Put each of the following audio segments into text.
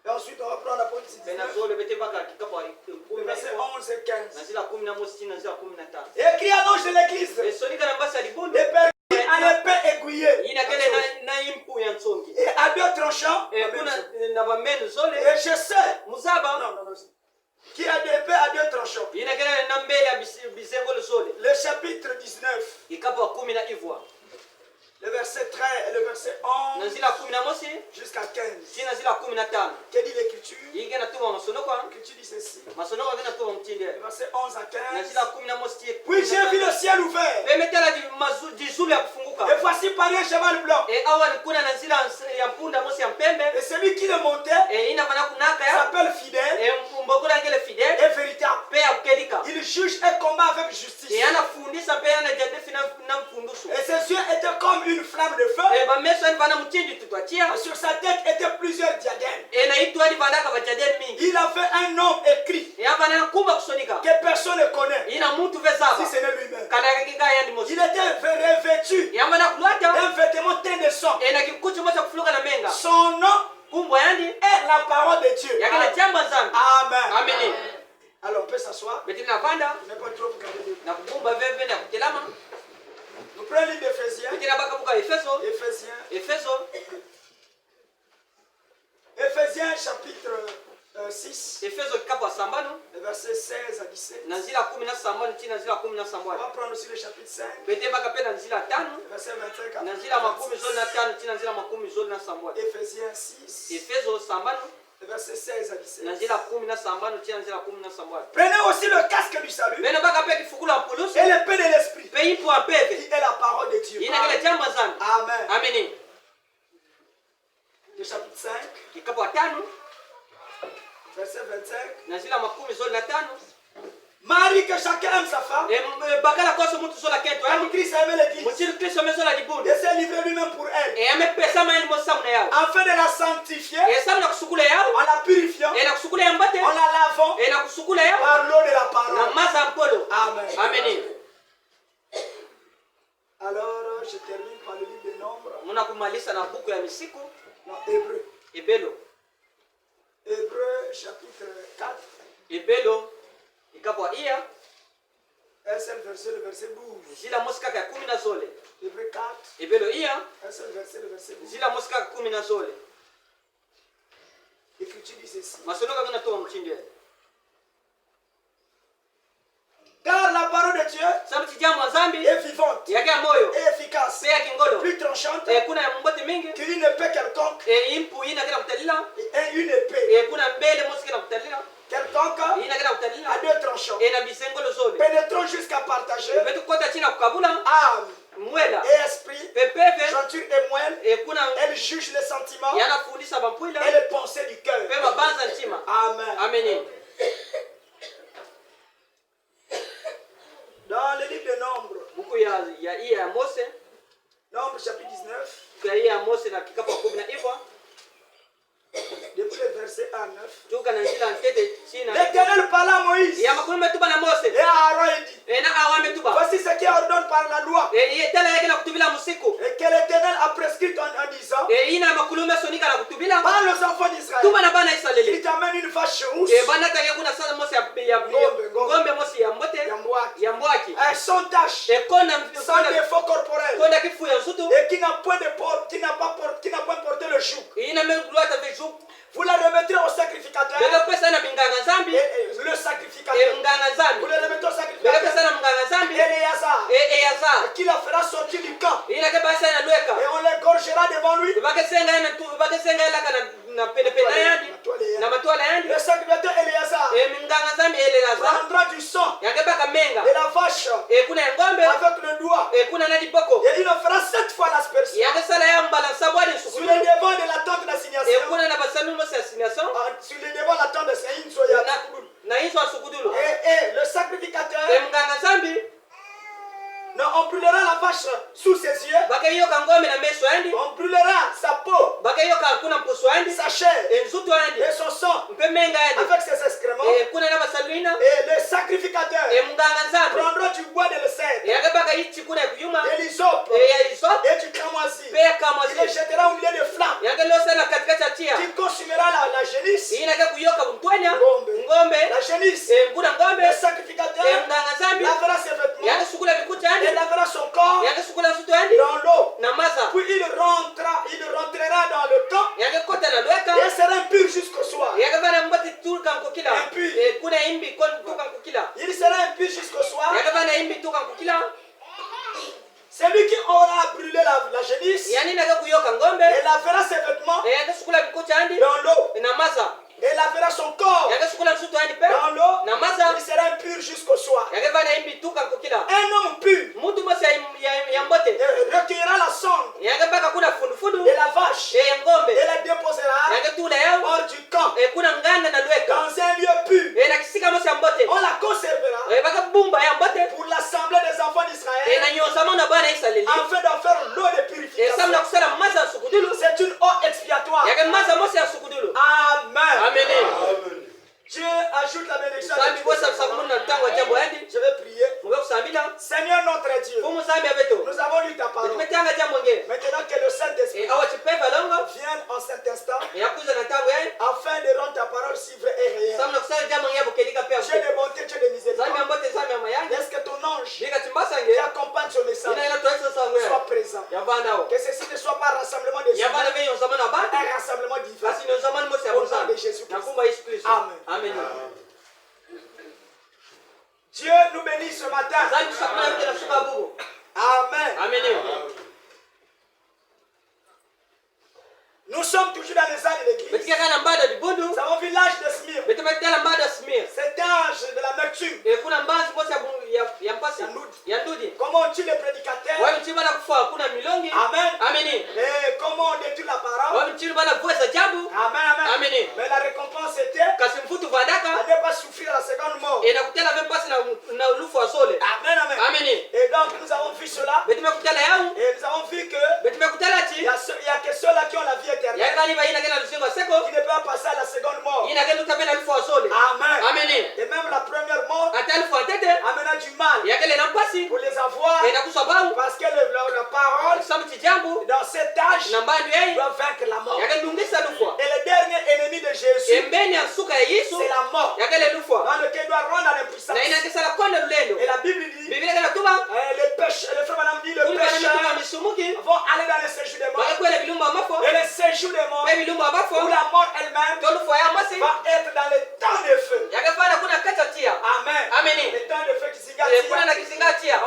Et ensuite, on va prendre l'Apocalypse 19. Le verset 11 et 15. Et écrit à l'ange de l'église, les pères à l'épée aiguillée et à deux tranchants, et je sais, qui a des épées à deux tranchants. Le chapitre 19, le verset 13 et le verset 11 jusqu'à 15. Que dit l'écriture? L'écriture dit ceci. Le verset 11 à 15. Puis j'ai vu le ciel ouvert. Et voici par un cheval blanc. Et celui qui le montait s'appelle fidèle et véritable. Il juge et combat avec justice. Et ses yeux étaient comme une flamme de feu. Sur sa tête étaient plusieurs diadèmes. Il a fait un nom écrit que personne ne connaît si ce n'est lui-même. Il était revêtu d'un vêtement teint de sang. Son nom est la parole de Dieu. Amen. Alors on peut s'asseoir. Ne pas trop vous garder. Nous prenons le livre d'Éphésiens. Éphésiens chapitre 6. Le verset 16 à 17. On va prendre aussi le chapitre 5. Le verset 25 à 26. Éphésiens 6. Le verset 16 à 17. Prenez aussi le casque du salut et l'épée de l'esprit, qui est la parole de Dieu. Amen. Le chapitre 5, verset 25. Marie, que chacun aime sa femme, comme Christ a aimé l'église, et s'est livré lui-même pour elle, afin de la sanctifier, en la purifiant, en la lavant par l'eau de la parole. Amen. Alors, je termine par le livre des Nombres. Non, Hébreu. Hébreu chapitre 4. Un seul verset, le verset 12. Hébreu 4. Un seul verset, le verset 12. L'écriture dit ceci. Car la parole de Dieu est vivante et efficace, plus tranchante qu'une épée quelconque, et une épée quelconque à deux tranchants, pénétrant jusqu'à partager âme et esprit, jointure et moelle. Elle juge les sentiments et les pensées du cœur. Amen. Dans le livre de Nombres, Nombre chapitre 19, depuis le verset 1 à 9, l'Éternel parla à Moïse et à Aaron et dit, voici ce qui ordonne par la loi et que l'Éternel a prescrit en disant, par les enfants d'Israël, il t'amène une vache rousse, sans tache, sans défaut corporel, et qui n'a point porté le joug. Vous la remettrez au sacrificateur. Et le sacrificateur. Vous le remettrez au sacrificateur. Et qui la fera sortir du camp. Et on l'égorgera devant lui. Le sacrificateur Éléazar prendra du sang de la vache avec le doigt. Et il en fera 7 fois l'aspersion sur le devant de la tente d'assignation. Sur le devant de la tente d'assignation. Et le sacrificateur, non, on brûlera la vache sous ses yeux. On brûlera sa peau, sa chair et son sang avec ses excréments. Et le sacrificateur prendra du bois de l'cèdre, de l'hysope et du cramoisi. Il le jettera au milieu de flammes qui consumera la génisse, ngombe, la génisse, le sacrificateur lavera ses vêtements et lavera son corps dans l'eau. Puis il rentrera dans le camp et sera impur jusqu'au soir. Impur. Il sera impur jusqu'au soir. Celui qui aura brûlé la génisse et lavera ses vêtements dans l'eau et lavera son corps dans l'eau, il sera impur jusqu'au soir. Un homme pur recueillera la sonde de la vache et la déposera hors du camp dans un lieu pur. On la conservera pour l'assemblée des enfants d'Israël afin d'en faire l'eau de purification. C'est une eau expiatoire. Amen. Dieu ajoute la bénédiction. Je vais prier. Seigneur notre Dieu, nous avons lu ta parole. Maintenant que le Saint-Esprit vienne en cet instant afin de rendre ta parole si vraie et réelle. Dieu de bonté, Dieu de miséricorde. Laisse que ton ange qui accompagne ce message soit présent. Que ceci ne soit pas un rassemblement de humains, un rassemblement divin. Au nom de Jésus-Christ. Amen. Dieu nous bénit ce matin. Amen. Nous sommes toujours dans les âges de l'église. Nous avons vu l'âge de Smyrne. Cet âge de la mercure. Comment on tue les prédicateurs. Amen. Et comment on détruit la parole. Amen. Mais la récompense était à ne pas souffrir la seconde mort. Amen. Et donc nous avons vu cela. Et nous avons vu que il y a que ceux-là qui ont la vie éternelle qui ne peuvent pas passer à la seconde mort. Amen. Et même la première mort amena du mal pour les avoir, parce que la parole dans cet âge doit vaincre la mort. Et le dernier ennemi de Jésus, c'est la mort, dans lequel il doit rendre à l'impuissance. Et la Bible dit, le frère Madame dit, le pécheur vont aller dans le séjour des morts. Et le séjour des morts, où la mort elle-même va être dans le temps de feu. Amen. Le temps de feu qui s'engage. On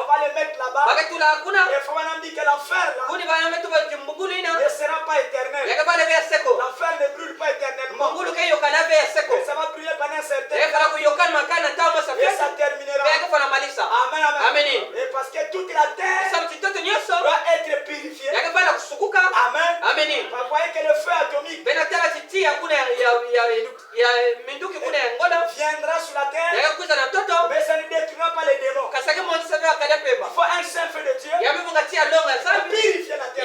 va les mettre là-bas. Et le frère Madame dit que l'enfer là ne sera pas éternel. L'enfer ne brûle pas éternellement. Et ça va brûler pendant un certain temps. Et ça terminera. Amen. Et parce que toute la terre doit être purifiée. Amen. Vous voyez que le feu atomique viendra sur la terre, mais ça ne détruira pas les démons. Il faut un saint feu de Dieu pour purifier la terre.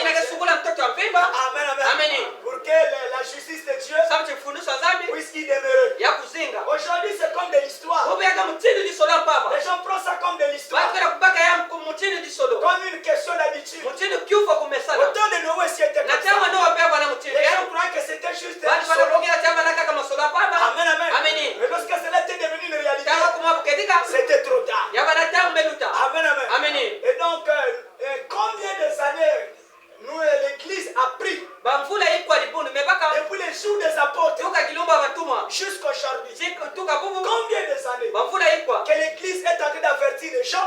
Amen. Pour que la justice de Dieu puisse y demeurer. Aujourd'hui c'est comme de l'histoire. Les gens prennent ça comme de l'histoire, comme une question d'habitude. Au temps de Noé c'était comme ça. Les gens croient que c'était juste un solo. Amen. Mais lorsque cela était devenu une réalité, c'était trop tard. Amen. Et donc, combien de années nous, l'église a pris depuis les jours des apôtres jusqu'à aujourd'hui? Combien de années que l'église est en train d'avertir les gens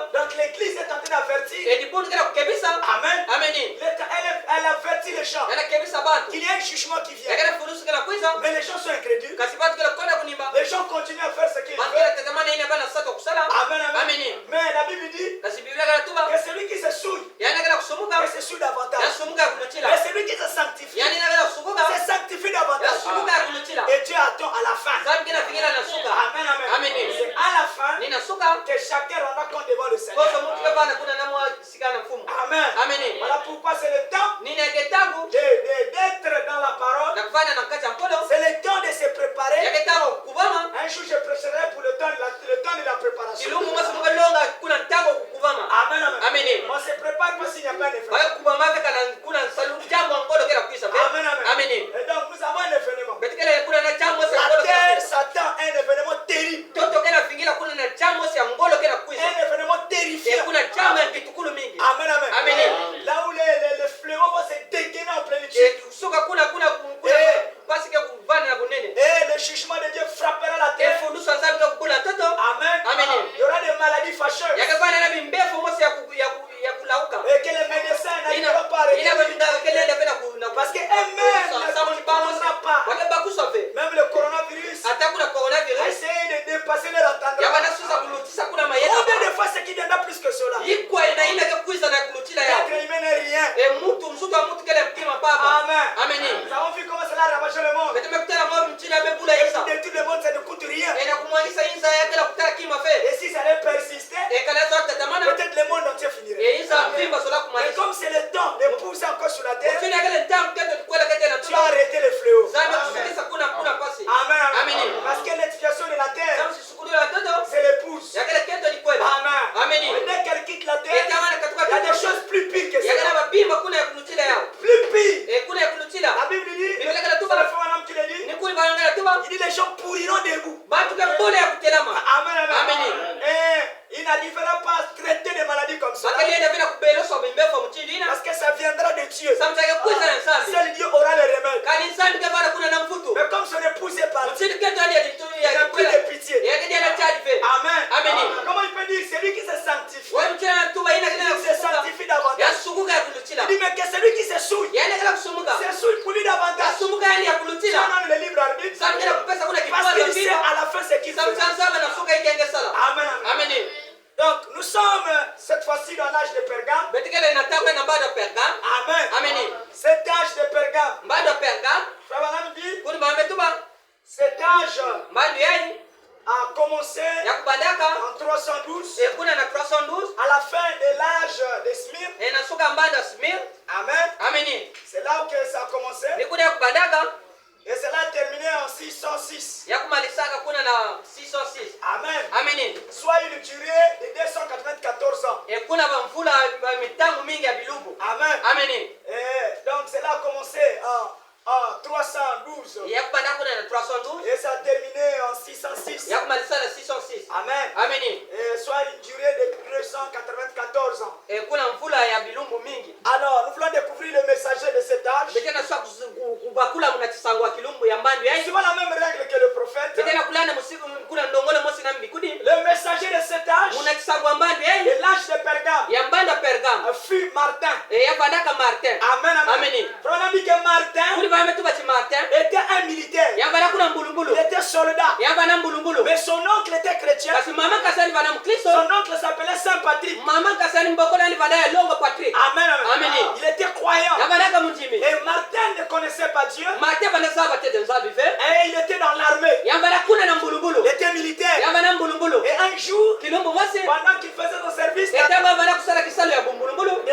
donc l'église est en train d'avertir. Amen. Elle avertit les gens qu'il y a un jugement qui vient. Mais les gens sont incrédules. Les gens continuent à faire ce qu'ils veulent. Amen. Mais la Bible dit que celui qui se souille, se souille davantage. Mais celui qui se sanctifie, se sanctifie davantage. Et Dieu attend à la fin. Amen. C'est à la fin que chacun rendra compte devant le Seigneur. Amen. Voilà pourquoi c'est le temps d'être dans la parole. C'est le temps de se préparer. Un jour je prêcherai pour le temps de la préparation. Amen. On se prépare pas s'il n'y a pas de frère. chose plus pire que ça. Plus pire. La Bible dit, c'est la femme Madame qui le dit. Il dit les gens pourriront debout. Amen, amen. Et il n'arrivera pas à traiter des maladies comme ça. Parce que ça viendra de Dieu. Seul Dieu aura le remède. Mais comme son épouse est partie, il a pris de pitié. Amen. Comment il peut dire celui qui se sanctifie? Il se sanctifie davantage. Il dit mais que celui qui se souille, se souille pour lui davantage. Si on a le libre arbitre, parce qu'il sait à la fin ce qu'il fait. Amen. Amen. Donc nous sommes cette fois-ci dans l'âge de Pergame. Amen. Cet âge de Pergame, Frère Branham dit, cet âge a commencé en 312 à la fin de l'âge de Smyrne. Amen. C'est là que ça a commencé. Et cela a terminé en 606. Amen. Soit une durée de 294 ans. Amen. Et donc cela a commencé en 312. Et ça a terminé en 606. Amen. Et soit une durée de 294 ans. Alors, nous voulons découvrir le messager de cet âge. C'est souvent la même règle que le prophète. Le messager de cet âge, de l'âge de Pergame, fut Martin. Amen. On a dit que Martin était un militaire. Il était soldat. Mais son oncle était chrétien. Son oncle s'appelait Saint Patrick. Amen. Il était croyant. Et Martin ne connaissait pas Dieu. Et il était dans l'armée. Il était militaire. Et un jour, pendant qu'il faisait son service de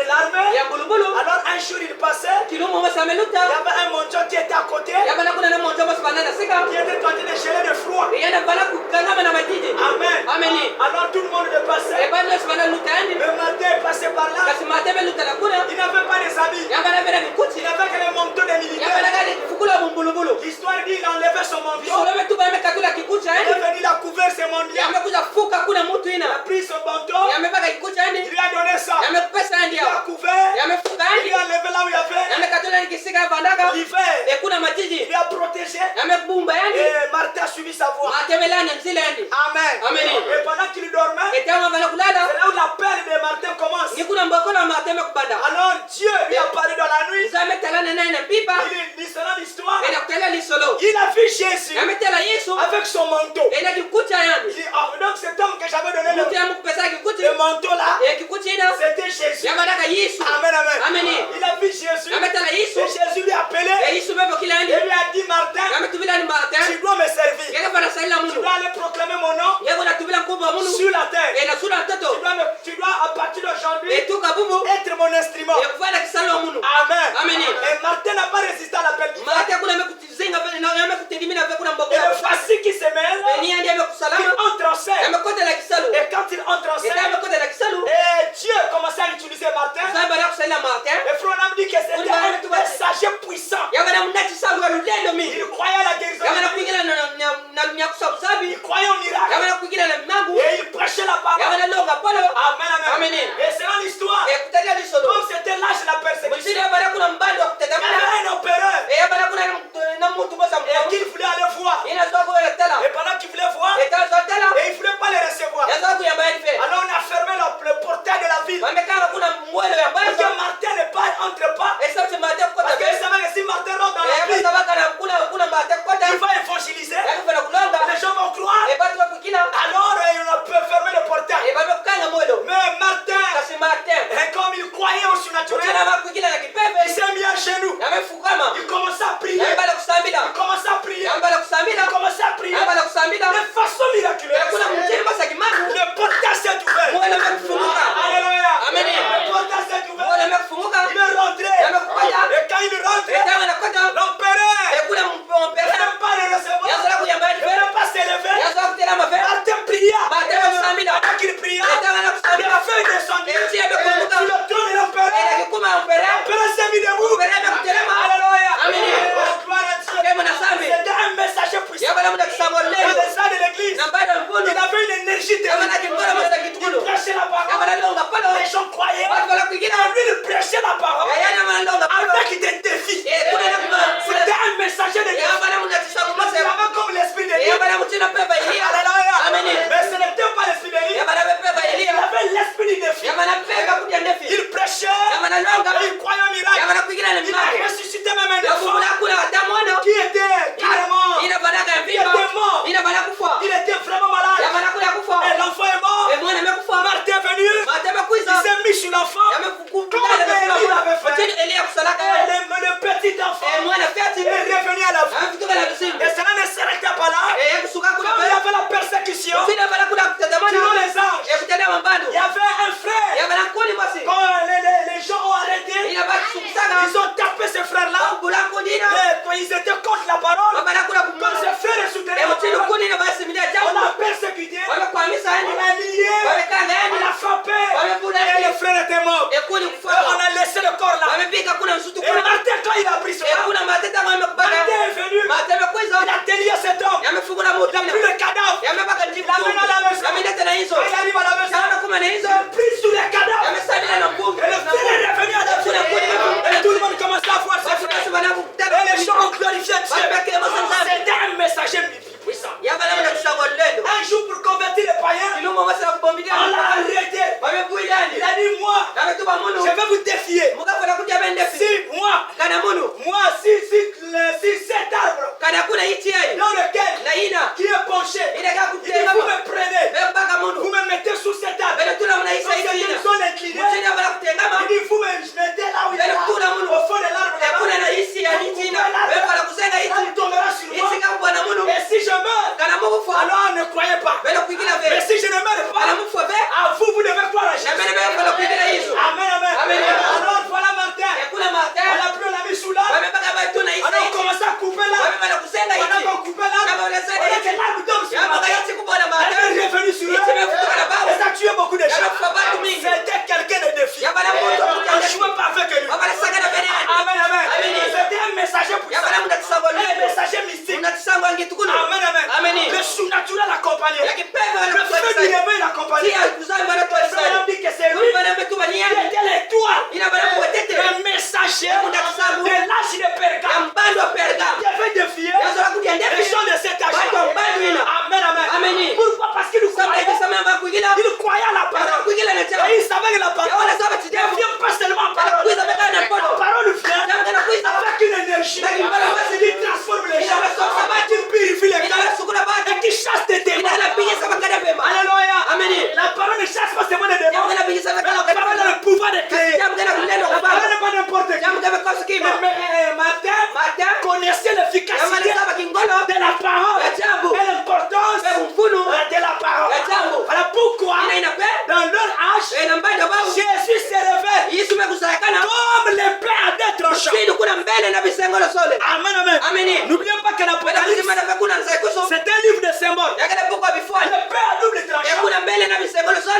l'armée, alors un jour il passait. Il y avait un mendiant qui était à côté. Qui était en train de geler de froid. Amen. Alors tout le monde est passé. Le matin est passé par là. Il n'avait pas des habits. Il n'avait que les manteaux des militaires. L'histoire dit qu'il a enlevé son manteau. Il est venu, il a couvert ses manteaux. Il a pris son manteau. Il lui a donné ça. Il a couvert. Il lui a enlevé là où il y avait l'hiver. Il lui a protégé. Et Martin a suivi sa voix. Amen. Et pendant qu'il dormait, c'est là où l'appel de Martin commence. Alors Dieu lui a parlé dans la nuit. Il dit selon l'histoire. Il a vu Jésus avec son manteau. Il dit, oh, donc cet homme que j'avais donné le manteau là, c'était Jésus. Amen. Il a vu Jésus. Et Jésus lui a appelé. Et lui a dit, Martin, tu dois me servir. Tu dois aller proclamer mon nom sur la terre. Tu dois à partir d'aujourd'hui être mon instrument. Amen. Et Martin n'a pas résisté à l'appel du et le voici qui se mêle, il entre en scène. Et quand il entre en scène, et Dieu commençait à utiliser Martin. Et Frère Branham dit que c'était un messager puissant. Il croyait à la guérison. Il croyait au miracle. Et il prêchait la parole. Amen. Et selon l'histoire, comme c'était l'âge de la persécution, il y avait un opéreur. Et qu'il voulait aller voir. Et pendant qu'il voulait voir, et il ne voulait pas les recevoir. Alors on a fermé le portail de la ville. Pour que Martin entre pas. Parce qu'il savait que si Martin rentre dans la ville, il va évangéliser. Les gens vont croire. Alors on peut fermer le portail. Mais Martin, comme il croyait au surnaturel, il s'est mis à genoux. Il commençait à prier. Il commençait à prier. De façon miraculeuse. Le portail s'est ouvert. Alléluia. Le portail s'est ouvert. Il est rentré. Et quand il rentre, l'empereur ne peut pas le recevoir. Il ne peut pas s'élever. Martin pria. Pendant qu'il pria, le feu est descendu sur le trône de l'empereur. L'empereur s'est mis debout. Alléluia. Amen. Oh, gloire à Dieu. C'était un messager puissant. Dans les salles de l'église, il avait une énergie terrible. Il prêchait la parole. Les gens croyaient. Et lui, il prêchait la parole avec des défis. C'était un messager de défi. Il avait comme l'esprit de Dieu. Alléluia. Mais ce n'était pas l'esprit de Dieu. Il avait l'esprit du défi. Il prêchait. Et il croyait au miracle. Il a ressuscité même un enfant qui était carrément. Il était mort. Il était vraiment malade. Et l'enfant est mort. Marthe est venu. Il s'est mis sur l'enfant. Comme Élie l'avait fait. Et le petit enfant est revenu à la vie. Et cela ne s'arrêtait pas là. Comme il y avait la persécution, sinon les anges, il y avait un frère. Quand les gens ont arrêté, ils ont tapé ce frère-là. Ils étaient contre la parole. Quand ce frère est soutenu, on l'a persécuté. On l'a lié. On l'a frappé. Et le frère était mort. Et on a laissé le corps là. Et Martin, quand il a pris cela, Martin est venu. Il a délié cet homme. Il a pris le cadavre. Il l'a amené à la maison. Quand il arrive à la maison, il a pris sous les cadavres. Et le frère est revenu à la vie. Et tout le monde commence à voir ce frère. Et les gens ont glorifié Dieu. C'était un messager puissant. Un jour pour convertir les païens, on l'a arrêté. Il a dit moi, je vais vous défier. Si cet arbre dans lequel qui est penché, il dit vous me prenez, vous me mettez sous cet arbre. C'est une zone inclinée. Il dit vous me mettez là où il est là, au fond de l'arbre. Il tombera sur moi. Et si je meurs, alors ne croyez pas. Mais si je ne meurs pas, à vous devez croire à Jésus. Amen, amen. Alors voilà Martin. On l'a pris, on l'a mis sous l'arbre. Alors on commence à couper l'arbre. Pendant qu'on coupait l'arbre, on a que l'arbre tombe sur Martin. Elle est revenue sur eux. Et ça a tué beaucoup de gens. C'était quelqu'un de défi. On ne jouait pas avec lui. Amen, amen. C'était un messager puissant. Un messager mystique. Amen, amen. Le surnaturel l'accompagnait. Le feu du réveil l'accompagnait. Le frère dit que c'est lui. Il était l'étoile. Le messager de l'âge de Pergame. Il avait défié les gens de cet âge. Amen, amen. Pourquoi? Parce qu'il croyait. Il croyait à la parole. Et il savait que la parole ne vient pas seulement par parole. La parole vient avec une énergie qui transforme les gens, qui purifie les cœurs et qui chasse des démons. Alléluia. La parole ne chasse pas seulement des démons, mais la parole a le pouvoir de créer. La parole n'est pas n'importe qui. Mais Martin connaissait l'efficacité de la parole et l'importance de la parole. Voilà pourquoi dans leur âge, Jésus se révèle comme l'épée à deux tranchants. Amen, amen. N'oubliez pas que l'Apocalypse, c'est un livre de symboles. L'épée à double tranchant, ce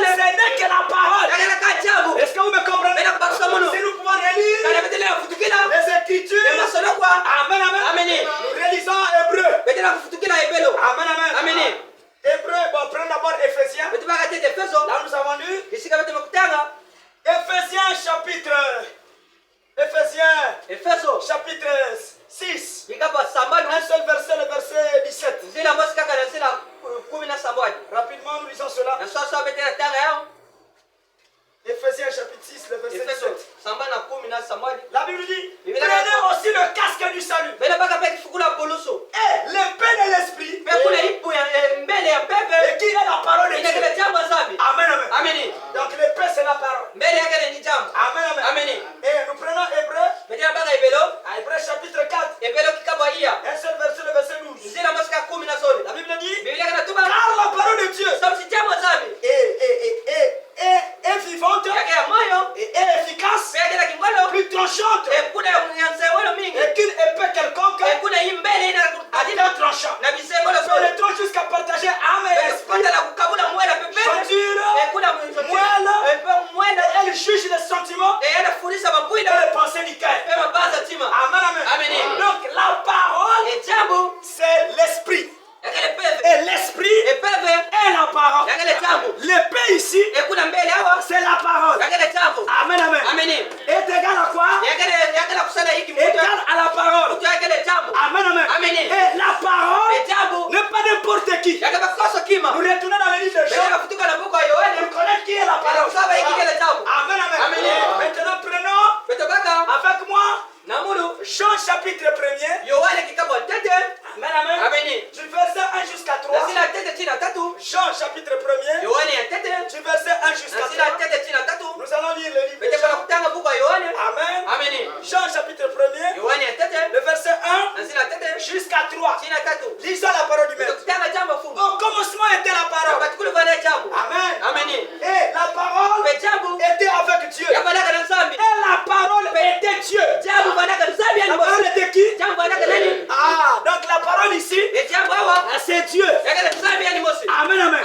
n'est que la parole. Est-ce que vous me comprenez? Si nous pouvons relire les Écritures, amen, amen. Nous réalisons Hébreu. Amen, amen. Hébreu, bon, prenons d'abord Éphésiens. Là nous avons lu Éphésiens chapitre 6. Un seul verset, le verset 17. Rapidement, nous lisons cela. Éphésiens chapitre 6, le verset 17. La Bible dit, prenez aussi le casque du salut. Et l'épée de l'esprit. Et qui est la parole de Dieu. Amen, amen. Donc l'épée c'est la parole. Amen, amen. Et nous prenons Hébreu. Hébreu chapitre 4. Un seul verset, le verset 12. La Bible dit, car la parole de Dieu est vivante et efficace, plus tranchante et qu'une épée quelconque à deux tranchants. Elle tranche jusqu'à partager âme et esprit, chaudure, moelle, et elle juge les sentiments sentiments et les pensées du cœur. Amen. Donc la parole, c'est l'esprit. Et l'esprit est la parole. L'épée ici, c'est la parole. Amen, amen. Est égal à quoi? Égal à la parole. Amen, amen. Et la parole n'est pas n'importe qui. Nous retournons dans le livre de Jean. Nous connaissons qui est la parole. Amen, amen. Maintenant prenons avec moi Jean chapitre 1er. Amen. Du verset 1 jusqu'à 3. Jean chapitre 1er. Du verset 1 jusqu'à 3. Nous allons lire le livre de Jean. Amen. Jean chapitre 1er. Le verset 1 jusqu'à 3. Lisons la parole du Maître. Au commencement était la parole. Amen. Et la parole était avec Dieu. Et la parole était Dieu. La parole était qui? Ah, donc la parole ici, c'est Dieu. Amen, amen.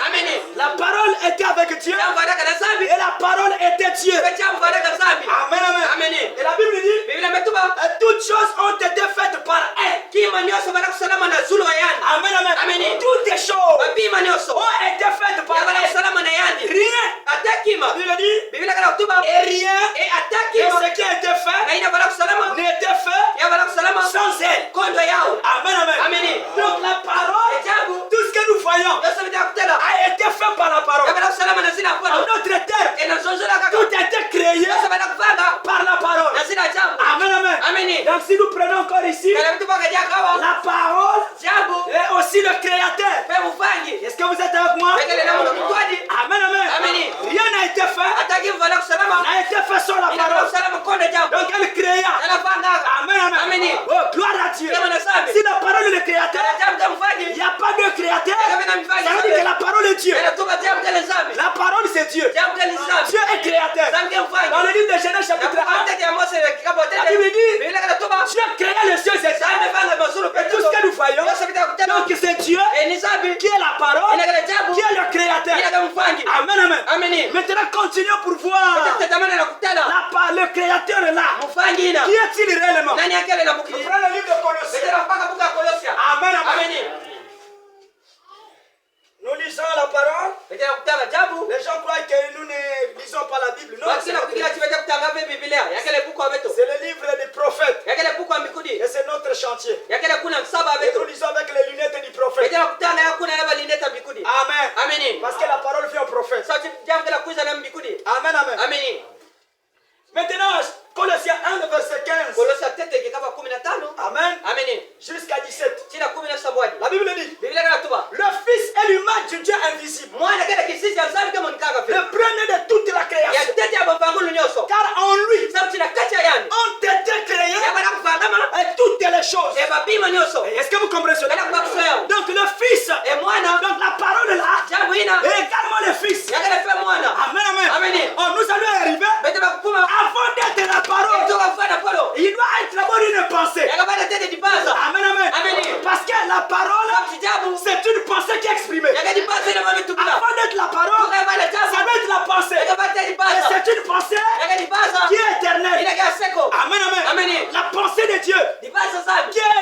La parole était avec Dieu. Et la parole était Dieu. Amen, amen. Et la Bible dit, toutes choses ont été faites par elle. Amen, amen. Toutes les choses ont été faites par elle. Rien. La Bible dit, et rien de ce qui a été fait n'était fait sans elle. Amen, amen. Donc la parole, tout ce que nous voyons a été fait par la parole. En notre terme, tout a été créé par la parole. Amen, amen. Donc si nous prenons encore ici, la parole est aussi le créateur. Est-ce que vous êtes avec moi? Amen, amen. Rien n'a été fait, n'a été fait sans la parole. Donc elle créa. Amen, amen. Oh, gloire à Dieu. Si la parole est le créateur, il n'y a pas de créateur. Ça veut dire que la parole est Dieu. La parole c'est Dieu. Dieu est créateur. Dans le livre de Genèse chapitre 1, la Bible dit, Dieu créa les cieux et les terres. Et tout ce que nous voyons, donc c'est Dieu qui est la parole, qui est le créateur. Amen, amen. Maintenant continuons pour voir. Le créateur est là. Qui est-il réellement? Nous prenons le livre de Colossiens. Amen, amen. Nous lisons la parole. Les gens croient que nous ne lisons pas la Bible. Non, c'est le livre des prophètes. Et c'est notre chantier. Et nous lisons avec les lunettes du prophète. Amen. Parce que la parole vient au prophète. Amen, amen. Maintenant, Colossiens 1, le verset 15. Amen. Jusqu'à 17. La Bible dit, le Fils est l'image du Dieu invisible. Le premier de toute la création. Car en lui, ont été créées toutes les choses. Est-ce que vous comprenez cela? Donc le Fils, donc la parole est là, et également le Fils. Amen, amen. Oh, nous allons arriver avant d'être la parole. Il doit être d'abord une pensée. Amen, amen. Parce que la parole, c'est une pensée qui est exprimée. Avant d'être la parole, ça doit être la pensée. Et c'est une pensée qui est éternelle. Amen, amen. La pensée de Dieu, qui est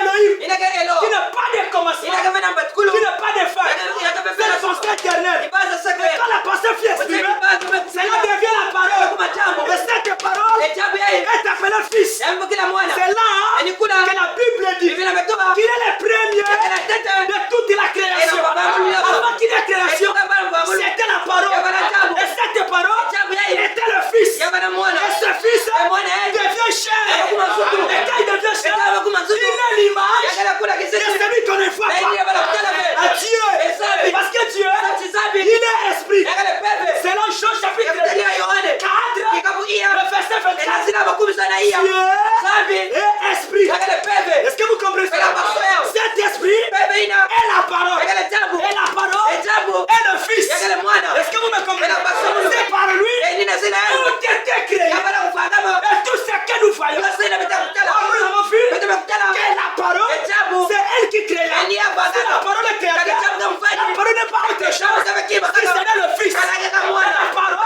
Elohim, qui n'a pas de commencement, qui n'a pas de fin. C'est la pensée éternelle. Et quand la pensée fut exprimée, cela devient la parole. Et cette parole est appelée Fils. C'est là que la Bible dit qu'il est le premier de toute la création. Avant qu'il y ait création, c'était la parole. Et cette parole était le Fils. Et ce Fils devient chair. Et quand il devient chair, il est l'image de celui qu'on ne voit pas. À Dieu. Parce que Dieu, il est esprit. Selon Jean chapitre 4, le verset 24. Dieu est esprit. Est-ce que vous comprenez cela? Cet esprit est la parole. Et la parole est le Fils. Est-ce que vous me comprenez? C'est par lui tout était créé. Et tout ce que nous voyons, nous avons vu que la parole, c'est elle qui crée. C'est la parole est créatrice. La parole n'est pas autre chose. C'est le Fils. La parole,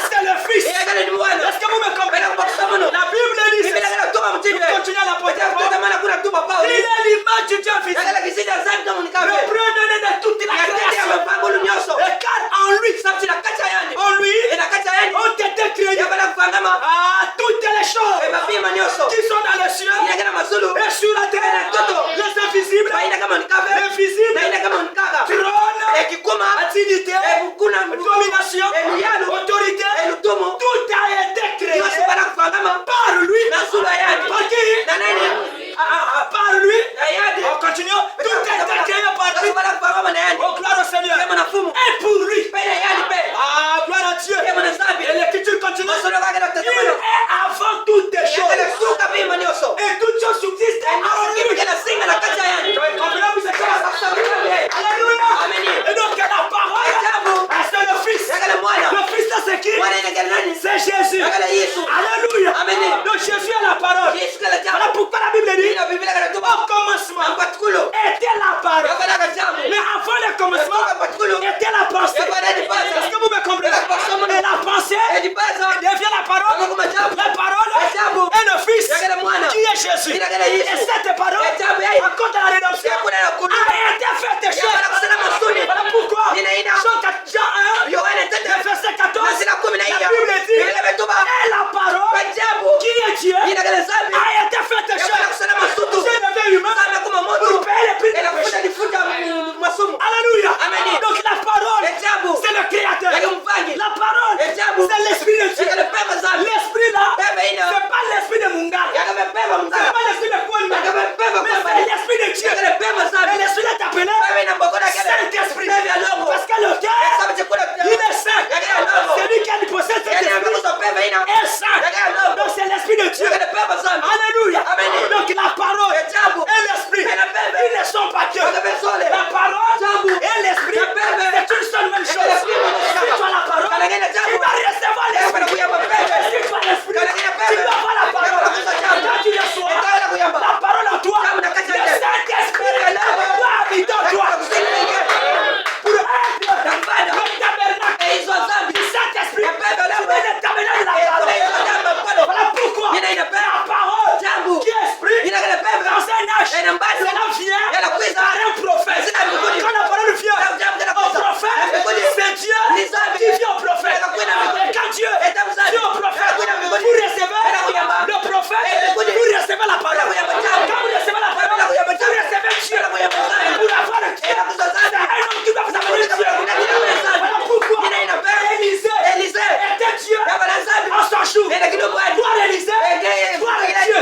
c'est le Fils. Est-ce que vous me comprenez? et sur la terre, les invisibles, les visibles, trône, dignité, domination, autorité, tout a été créé par lui, par qui? Par lui. On continue. Tout a été créé par lui. Oh, gloire au Seigneur. Et pour lui. Ah, gloire à Dieu. Et l'écriture continue. Il est avant toutes les choses. Et toutes choses subsistent en lui. Comprenez-vous ce que c'est? Alléluia. Et donc la parole, c'est le Fils. Le Fils là c'est qui? C'est Jésus. Alléluia. Donc Jésus est la parole. Voilà pourquoi la Bible dit au commencement était la parole. Mais avant le commencement était la pensée. Est-ce que vous me comprenez? Et la pensée devient la parole. La parole est le Fils qui est Jésus. Et cette parole, à cause de la rédemption, a été faite chair. Voilà pourquoi Jean 1, verset 14, la Bible dit et la parole qui est Dieu a été faite chair. C'est le humain pour payer les prix de péché. Alléluia. Donc la parole, c'est le Créateur. La parole, c'est l'Esprit de Dieu. L'Esprit là, c'est pas l'Esprit de Mungala. C'est pas l'Esprit de Kwanda. Mais c'est l'Esprit de Dieu. Et l'Esprit est appelé Saint-Esprit. Parce que le cœur, il est saint. Celui qui possède cet esprit est saint. Donc c'est l'Esprit de Dieu. Alléluia. Donc la parole et l'Esprit, ils ne sont pas Dieu. La parole et l'Esprit, c'est une seule même chose. Si tu as la parole, tu vas recevoir l'Esprit. Si tu as l'Esprit, tu vas avoir la parole. Quand tu reçois la parole en toi, le Saint-Esprit doit habiter en toi. Pour être le tabernacle du Saint-Esprit, tu es le tabernacle de la parole. Voilà pourquoi la parole qui est esprit, dans un âge, cela vient par un prophète. Quand la parole vient au prophète, c'est Dieu qui vient au prophète. Et quand Dieu vient au prophète, vous recevez le prophète, vous recevez la parole. Quand vous recevez la parole, vous recevez Dieu. Pour avoir Dieu, c'est un homme qui doit vous amener Dieu. Voilà pourquoi Élisée était Dieu en son jour. Voir Élisée, voir Dieu.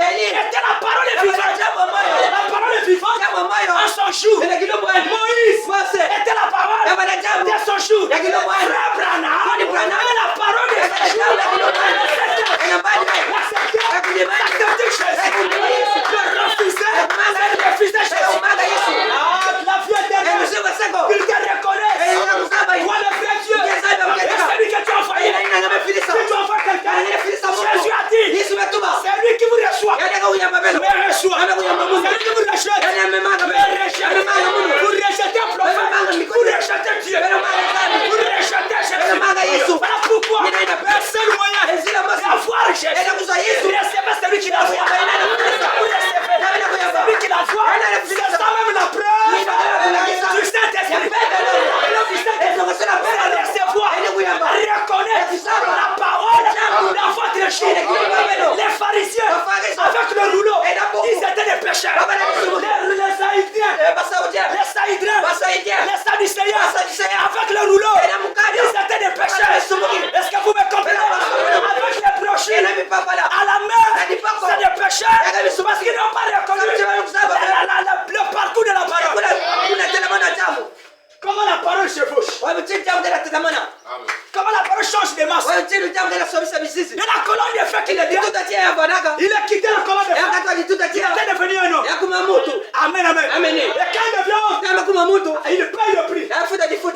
Élie était la parole vivante. La parole vivante en son jour. Moïse était la parole de son jour. Frère Branham est la parole de son jour. Accepter Jésus. Le refuser Jésus. La vie éternelle. Il te reconnaît. Toi le vrai Dieu. Et celui que tu as envoyé. Si tu envoies quelqu'un, Jésus a dit, c'est lui qui vous reçoit. Mais reçoit. C'est lui qui vous rejette. Mais rejette. Vous rejetez un prophète. Vous rejetez Dieu. Vous rejetez Jésus. Voilà pourquoi le seul moyen d'avoir Jésus, recevez celui qui l'envoie. Vous recevez celui qui l'envoie. C'est ça même la preuve du Saint-Esprit. Reconnaître la parole dans votre chair. Les pharisiens avec le rouleau, ils étaient des pécheurs. Les Saïdriens, les Sadducéens avec le rouleau, ils étaient des pécheurs. Est-ce que vous me comprenez? Avec les brochures à la main, c'est des pécheurs parce qu'ils n'ont pas reconnu le parcours de la parole. Comment la parole chevauche? Comment la parole change de masse? Et la colonne de feu qu'il est dit, il a quitté la colonne de feu. Il était devenu un homme. Amen, amen. Et quand il devient homme, il paye le prix.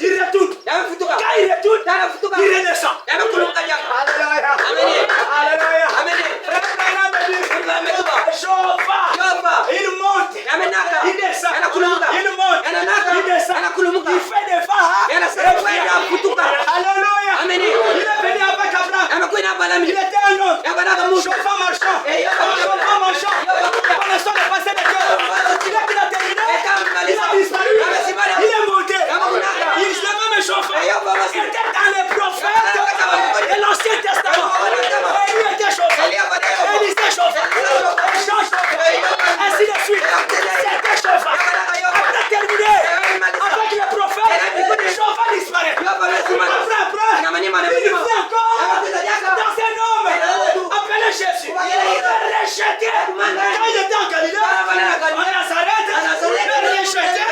Il retourne. Quand il retourne, il redescend. Alléluia. Alléluia. Il monte. Il descend. Il monte. Il descend. Il fait des pas. Alléluia. Il est venu avec Abraham. Il était un homme. Chauffeur marchand. Connaissant le passé de Dieu. Il a terminé. Il a disparu. Il est monté. Il se même chauffeur. Il était dans les prophètes de l'Ancien Testament. Et il était chauffeur. Élisée chauffeur. rejeté. Quand il était en Galilée, en Nazareth, le rejeté.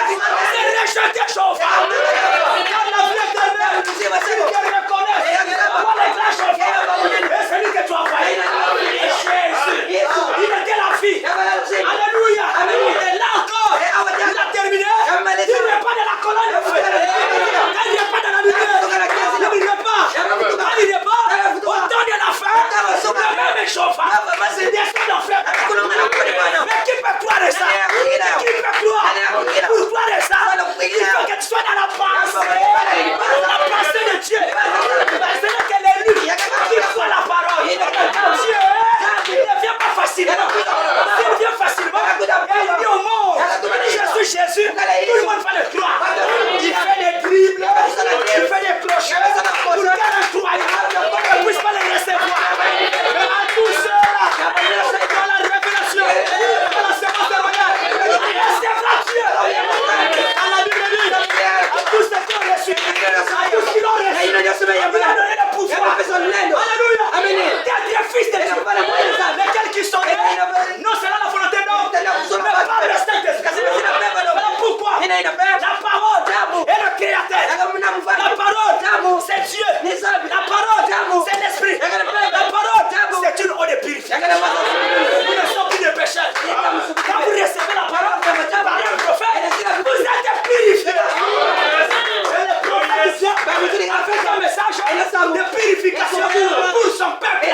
C'est rejeté, chauffard. Quand la vie éternelle, il te reconnaît. Pour les grands chauffards. Et celui que tu as failli. Jésus. Il était la vie. Alléluia. Et là encore, il a terminé. Il n'est pas dans la colonne de feu. Il n'est pas dans la lumière. Il n'est pas. Quand il n'est pas, au temps de la fin, le même chauffard. C'est descend d'enfer. Mais qui peut croire ça? Qui peut croire? Pour croire ça, il faut que tu sois dans la pensée de Dieu. C'est là qu'elle est lue. Qu'il soit la parole. Dieu, il ne vient pas facilement. S'il vient facilement, il dit au monde, je suis Jésus, tout le monde va le croire. Il fait des dribbles, il fait des crochets pour qu'un incroyable ne puisse pas les recevoir. Mais à tous ceux-là, dans la révélation, dans la séquence royale, recevra Dieu. À la Bible dit, à tous ceux qui ont reçu, à tous qui l'ont reçu, il a donné le pouvoir. Alléluia. D'être fils de Dieu. Lesquels qui sont nés, non seulement la volonté d'homme, mais par le Saint-Esprit. Voilà pourquoi la parole est le créateur. La parole, c'est Dieu. La parole, c'est l'Esprit. La parole, c'est une eau de purification. Vous ne sommes plus des pécheurs. Quand vous recevez la parole par un prophète, vous êtes purifiés. Et le prophète vient avec un message de purification pour son peuple.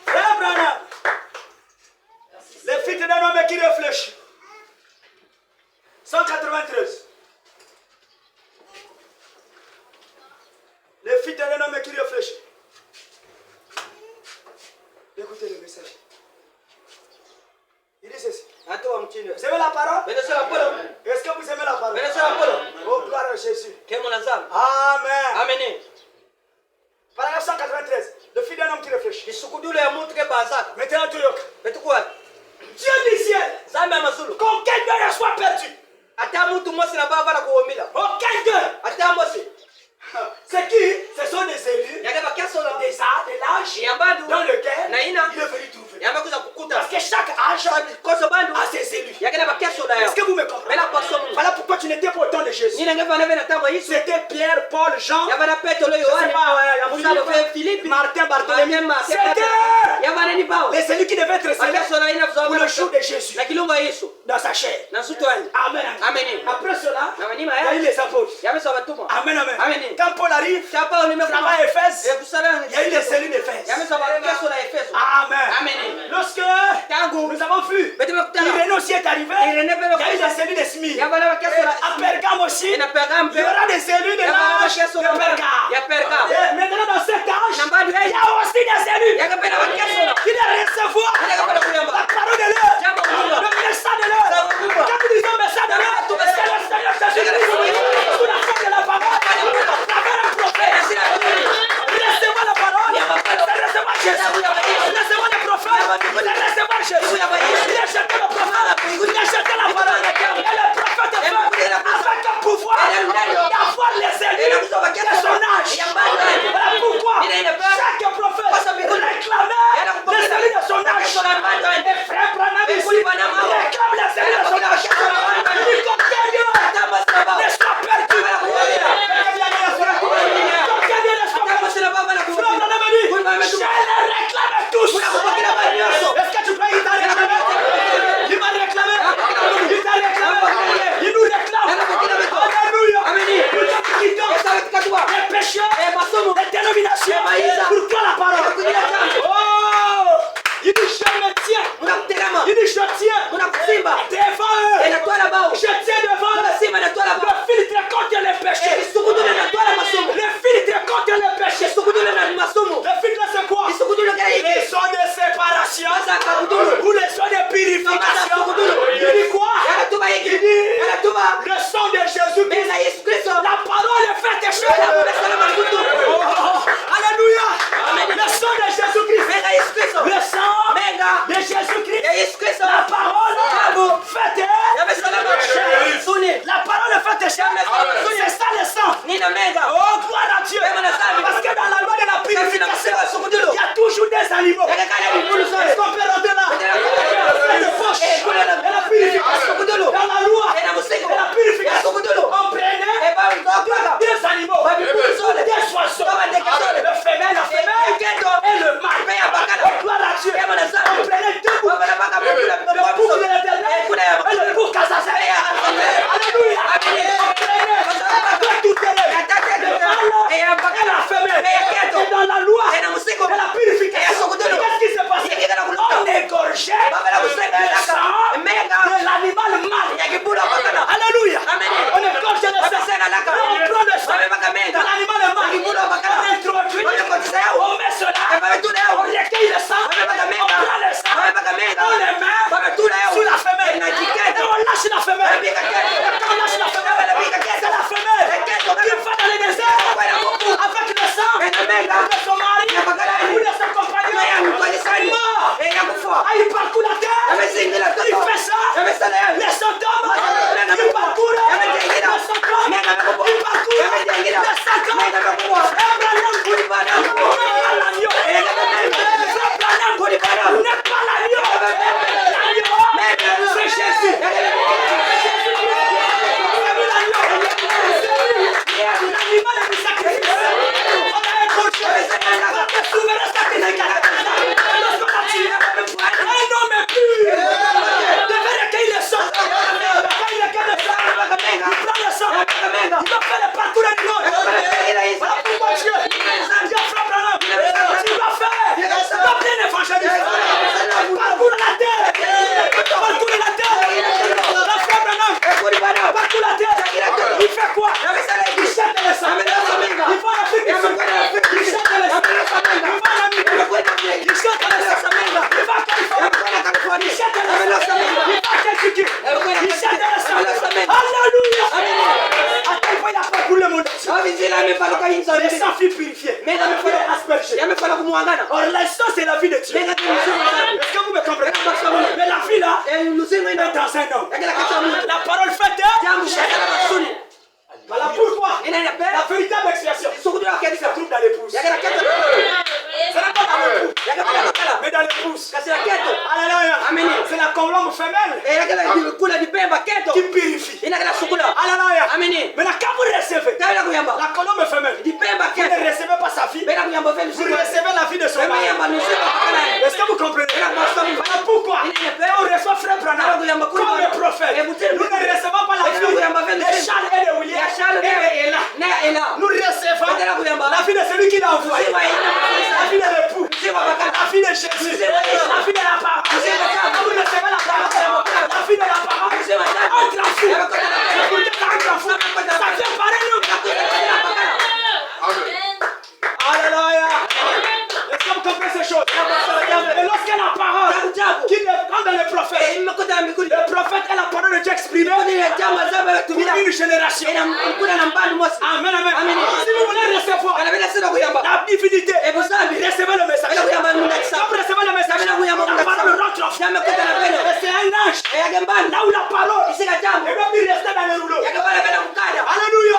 Frère Branham, les filles d'un homme qui réfléchit. 193. Les filles d'un homme qui réfléchit. Écoutez le message. Il dit ceci. Vous aimez la parole? Est-ce que vous aimez la parole? Oh, gloire à Jésus. Amen. Paragraphe 193. Le fils d'un homme qui réfléchit. Maintenant, tu yoka. Dieu du ciel. Qu'aucun d'eux ne soit perdu. Aucun d'eux. C'est qui? Ce sont des élus, des arts, des l'âge dans lequel il est venu trouver. Parce que chaque âge a ses élus. Est-ce que vous me comprenez? Voilà pourquoi tu n'étais pas au temps de Jésus. C'était Pierre, Paul, Jean, Philippe, Martin, Barthélemy. C'était les élus qui devaient être scellés pour le jour de Jésus dans sa chair. Amen. Après cela, il y a eu les apôtres. Amen. Quand Paul arrive, travaille à Éphèse, il y a eu les cellules d'Éphèse. Amen. Lorsque nous avons vu, Irénée aussi est arrivé, il y a eu les cellules de Smyrne. À Pergame aussi, il y aura des cellules de l'âge de Pergame. Maintenant dans cet âge, il y a aussi des cellules qui doivent recevoir la parole de l'heure, le message de l'heure. Quand nous disons message de l'heure, c'est le Seigneur Jésus-Christ sous la forme de la parole. Recevez la parole, recevez Jésus, recevez le prophète, recevez Jésus, recevez le prophète, recevez la parole, et le prophète est fait avec un pouvoir d'avoir les élus de son âge. Voilà pourquoi chaque prophète réclamait les élus de son âge. Et frère Branham ici réclame les élus de son âge. Il continue, ne sois perdu. Je les réclame tous. Est-ce que tu peux y réclamer? Il m'a réclamé. Il t'a réclamé. Il nous réclame. Alléluia. Nous quittons les péchés, les dénominations pour toi la parole. Oh, il dit je me tiens. Il dit je tiens devant eux. Je tiens devant eux. Le filtre contre les péchés. Le filtre contre les péchés. Le filtre c'est quoi? Ils sont de ses des animaux. Est-ce qu'on peut rentrer là? Et la purification dans la loi et la purification. On prenait des animaux, des oiseaux, le femelle, la femelle et le mâle. Gloire à Dieu. On prenait deux boucs, le bouc de l'éternel et le bouc Kazazel. Alléluia. On prenait tout terrain, le mâle et la femelle. Et dans la loi et la purification, qu'est-ce qui s'est passé? On égorgeait le sang de l'animal mâle. Alléluia. On égorge le sang. On prend le sang de l'animal mâle. On introduit. On met cela. On recueille le sang. On prend le sang. On le met sur la femelle. Et on lâche la femelle. Et quand on lâche la femelle, c'est la femelle qui va dans les déserts avec le sang de son mari ou de ses compagnons. Mort. Il parcourt la terre. Il fait ça. Les symptômes. Il parcourt. Les symptômes. Il parcourt. Les symptômes. N'est pas l'agneau. L'agneau, c'est Jésus. L'animal est du sacrifice. On a écorché. On a souverain sacrifice. Un homme pur devait recueillir le sang. Il prend le sang. Il va faire le parcours du monde. Voilà pourquoi Dieu frappe la lampe. Tu dois faire. Tu dois bien évangéliser. Parcours la terre. Parcours la terre. La frappe la lampe. Parcours la terre. Il fait quoi? Il jette le sang. Il va en Afrique. Il jette le sang. Il va en Amérique. Il jette le sang. Il va en Californie. Il jette le sang. Il va en Kentucky. Il jette le sang. Alléluia. À quel point il a fait pour le monde. Les sangs fut purifiés. Mais il faut asperger. Or l'instant c'est la vie de Dieu. Est-ce que vous me comprenez? Mais la vie là est dans un homme. La parole faite. Voilà pourquoi la véritable expiation se trouve dans l'épouse. Ce n'est pas dans l'époux, mais dans l'épouse. Alléluia. C'est la colombe femelle qui purifie. Alléluia. Maintenant quand vous recevez la colombe femelle, vous ne recevez pas sa vie, vous recevez la vie de son mari. Est-ce que vous comprenez? Voilà pourquoi quand on reçoit Frère Branham comme le prophète, nous ne recevons pas la vie de Charles et de William. Nous recevons la vie de celui qui l'a envoyé, la vie de l'époux, la vie de Jésus, la vie de la parole. Vous recevez la parole, la vie de la parole. Entre en fou, entre en fou, ça fait pareil nous. Alléluia. Est-ce que vous comprenez ces choses? Et lorsque la parole qui comme dans le prophète, le prophète est la parole de Dieu exprimée pour une génération. Amen, amen. Si vous voulez recevoir la divinité, recevez le message. Quand vous recevez le message, la parole rentre en vous. Et c'est un ange. Là où la parole, il doit plus rester dans le rouleau. Alléluia.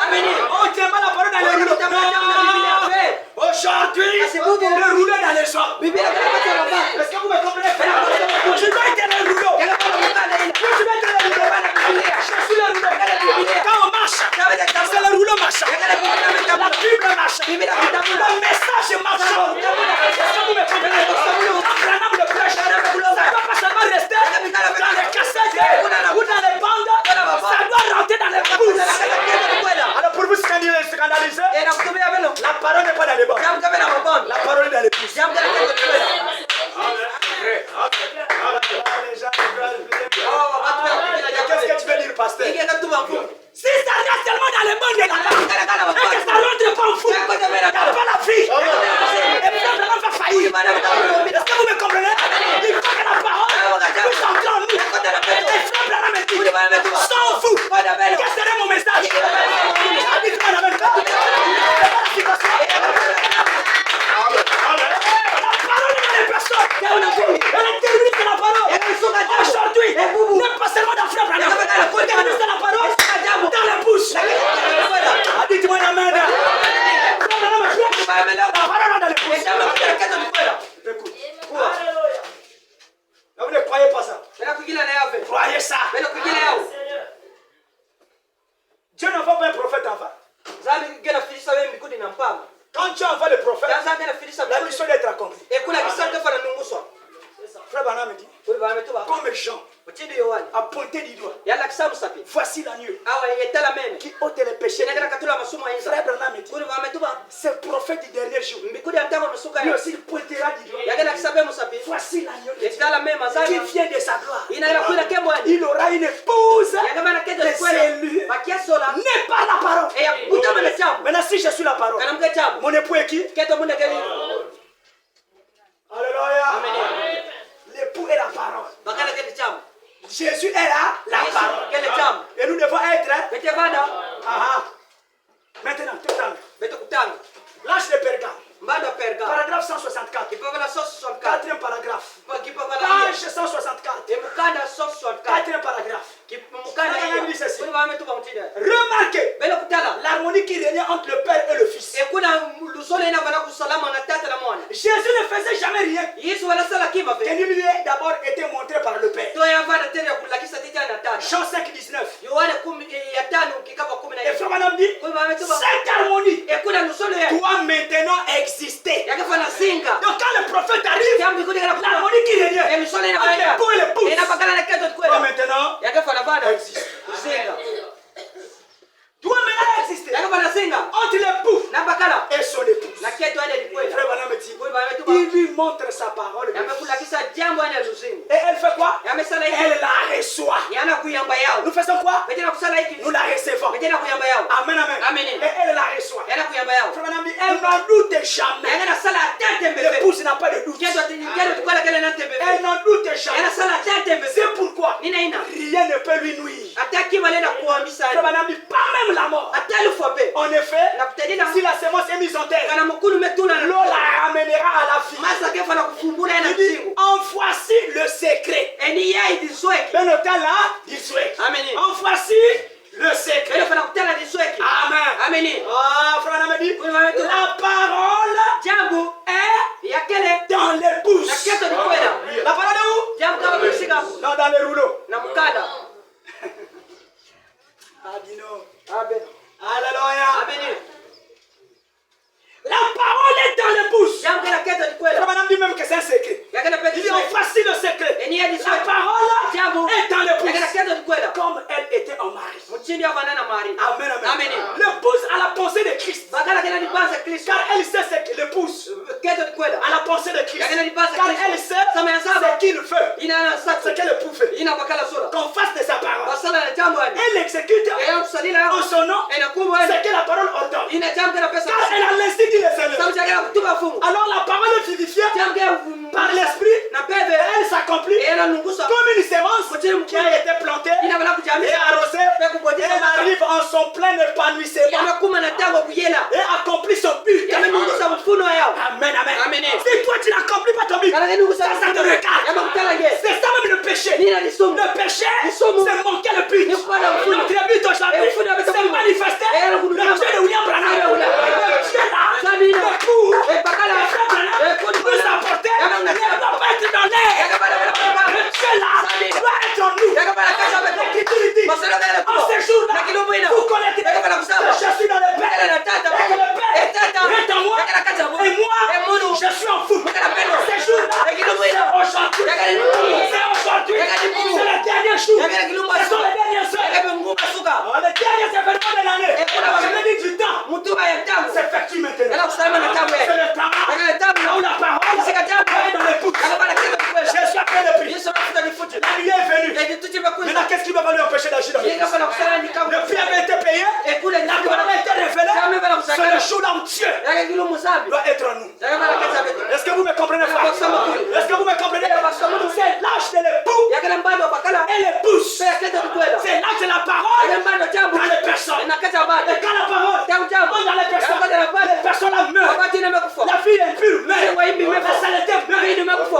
On tient pas la parole dans le rouleau. Aujourd'hui, le rouleau dans les champs. Est-ce que vous me comprenez? Tu dois être dans le rouleau. Tu dois être dans le rouleau. Je suis le rouleau. Quand on marche, c'est le rouleau marchand. La Bible marche. Le message marchand. Est-ce que vous me comprenez? Quand le prêche, ça ne doit pas seulement rester dans les cassettes ou dans les bandes. Ça doit rentrer dans les bouches. Alors pour vous scandaliser, la parole n'est pas dans les bandes. La parole est dans les bouches. Qu'est-ce que tu veux dire, pasteur? Si ça reste seulement dans les bandes, et que ça rentre pas au fou, il n'y a pas la vie. Et puis on va faillir. Est-ce que vous me comprenez? Il faut que la parole puisse entrer en nous. Et frère Branham me dit, sans vous, quel serait mon message? Habite-moi dans le corps. La parole est dans les personnes. Elle est terminée de la parole. Aujourd'hui, n'est pas seulement dans frère Branham. Elle termine de la parole dans la bouche. Dites-moi la main. La parole dans les bouches. Écoute. Alléluia. Vous ne croyez pas ça? Croyez ça. Dieu n'envoie pas un prophète en vain. Quand Dieu envoie le prophète, la mission doit être accomplie. Frère Branham me dit, comme Jean a pointé du doigt, voici l'agneau qui ôte les péchés. Frère Branham me dit, ce prophète du dernier jour, lui aussi il pointera du doigt. Voici l'agneau qui vient de sa gloire. Il aura une épouse des élus, n'est pas la parole. Maintenant si je suis la parole, mon époux est qui? Alléluia. L'époux est la parole. Jésus est là, la parole. Et nous devons être. Maintenant, tout le temps. Lâche le Pergame. Paragraphe 164. Quatrième paragraphe. Page 164. Quatrième paragraphe. Remarquez l'harmonie qui régnait entre le Père et le Fils. Jésus ne faisait jamais rien qui ne lui ait d'abord été montré par le Père. Jean 5, 19. Et Frère Branham dit, cette harmonie doit maintenant exister. Donc quand le prophète arrive, l'harmonie qui régnait entre l'époux et l'épouse doit maintenant exister. Doit maintenant exister entre l'époux et son épouse. Frère Branham me dit, il lui montre sa parole. Et elle fait quoi? Elle la reçoit. Nous faisons quoi? Nous la recevons. Amen, amen. Et elle la reçoit. Frère Branham dit, elle n'en doute jamais. L'épouse n'a pas de doute. Elle n'en doute jamais. C'est pourquoi rien ne peut lui nuire. Frère Branham dit, pas même la mort. En effet, si la semence est mise en terre, l'eau la ramènera à la vie. Il dit, en voici le secret. Dans le temps là, il souhaite. En voici le secret. Amen. Ah, frère Branham dit, la parole est dans l'épouse. La parole est où? Non, dans le rouleau. Alléluia. La parole est dans l'épouse. Frère Branham dit même que c'est un secret. Il dit, en voici le secret. La parole est dans l'épouse. Comme elle était en mari. Amen, amen. L'épouse a la pensée de Christ. Car elle sait ce que l'épouse a la pensée de Christ. Car elle sait ce qu'il veut. Ce qu'elle époux fait. Qu'on fasse de sa parole. Elle exécute en son nom ce que la parole ordonne. Car elle a l'instinct des élèves. Alors la parole est vivifiée par l'esprit. Elle s'accomplit comme une sémence qui a été plantée et arrosée. Elle arrive en son plein épanouissement et accomplit son but. Amen, amen. Si toi tu n'accomplis pas ton but, ça te regarde. C'est ça même le péché. Le péché, c'est manquer le but. Notre but aujourd'hui, c'est manifester le Dieu de William Branham. Le Dieu là, l'époux, le frère Branham, nous apporter, ne doit pas être dans l'air. Le Dieu là, doit être en nous. L'Écriture dit, en ce jour-là, vous connaîtrez que je suis dans le Père, et que le Père est en moi, et moi, je suis en vous. Ce jour-là, aujourd'hui, c'est le dernier jour, ce sont les dernières heures, les derniers événements de l'année. Je me dis du temps, c'est effectué maintenant. C'est le temps où la parole est dans l'épouse. Jésus a fait le prix. La nuit est venue. Maintenant, qu'est-ce qui va nous empêcher d'agir dans l'épouse? Le prix avait été payé, la parole a été révélée. C'est le jour là où Dieu doit être en nous. Est-ce que vous me comprenez, frère? Est-ce que vous me comprenez? C'est l'âge de l'époux et l'épouse. C'est l'âge de la parole dans les personnes. Et quand la parole entre dans les personnes là meurent. La fille est pure meurt. La saleté meurt.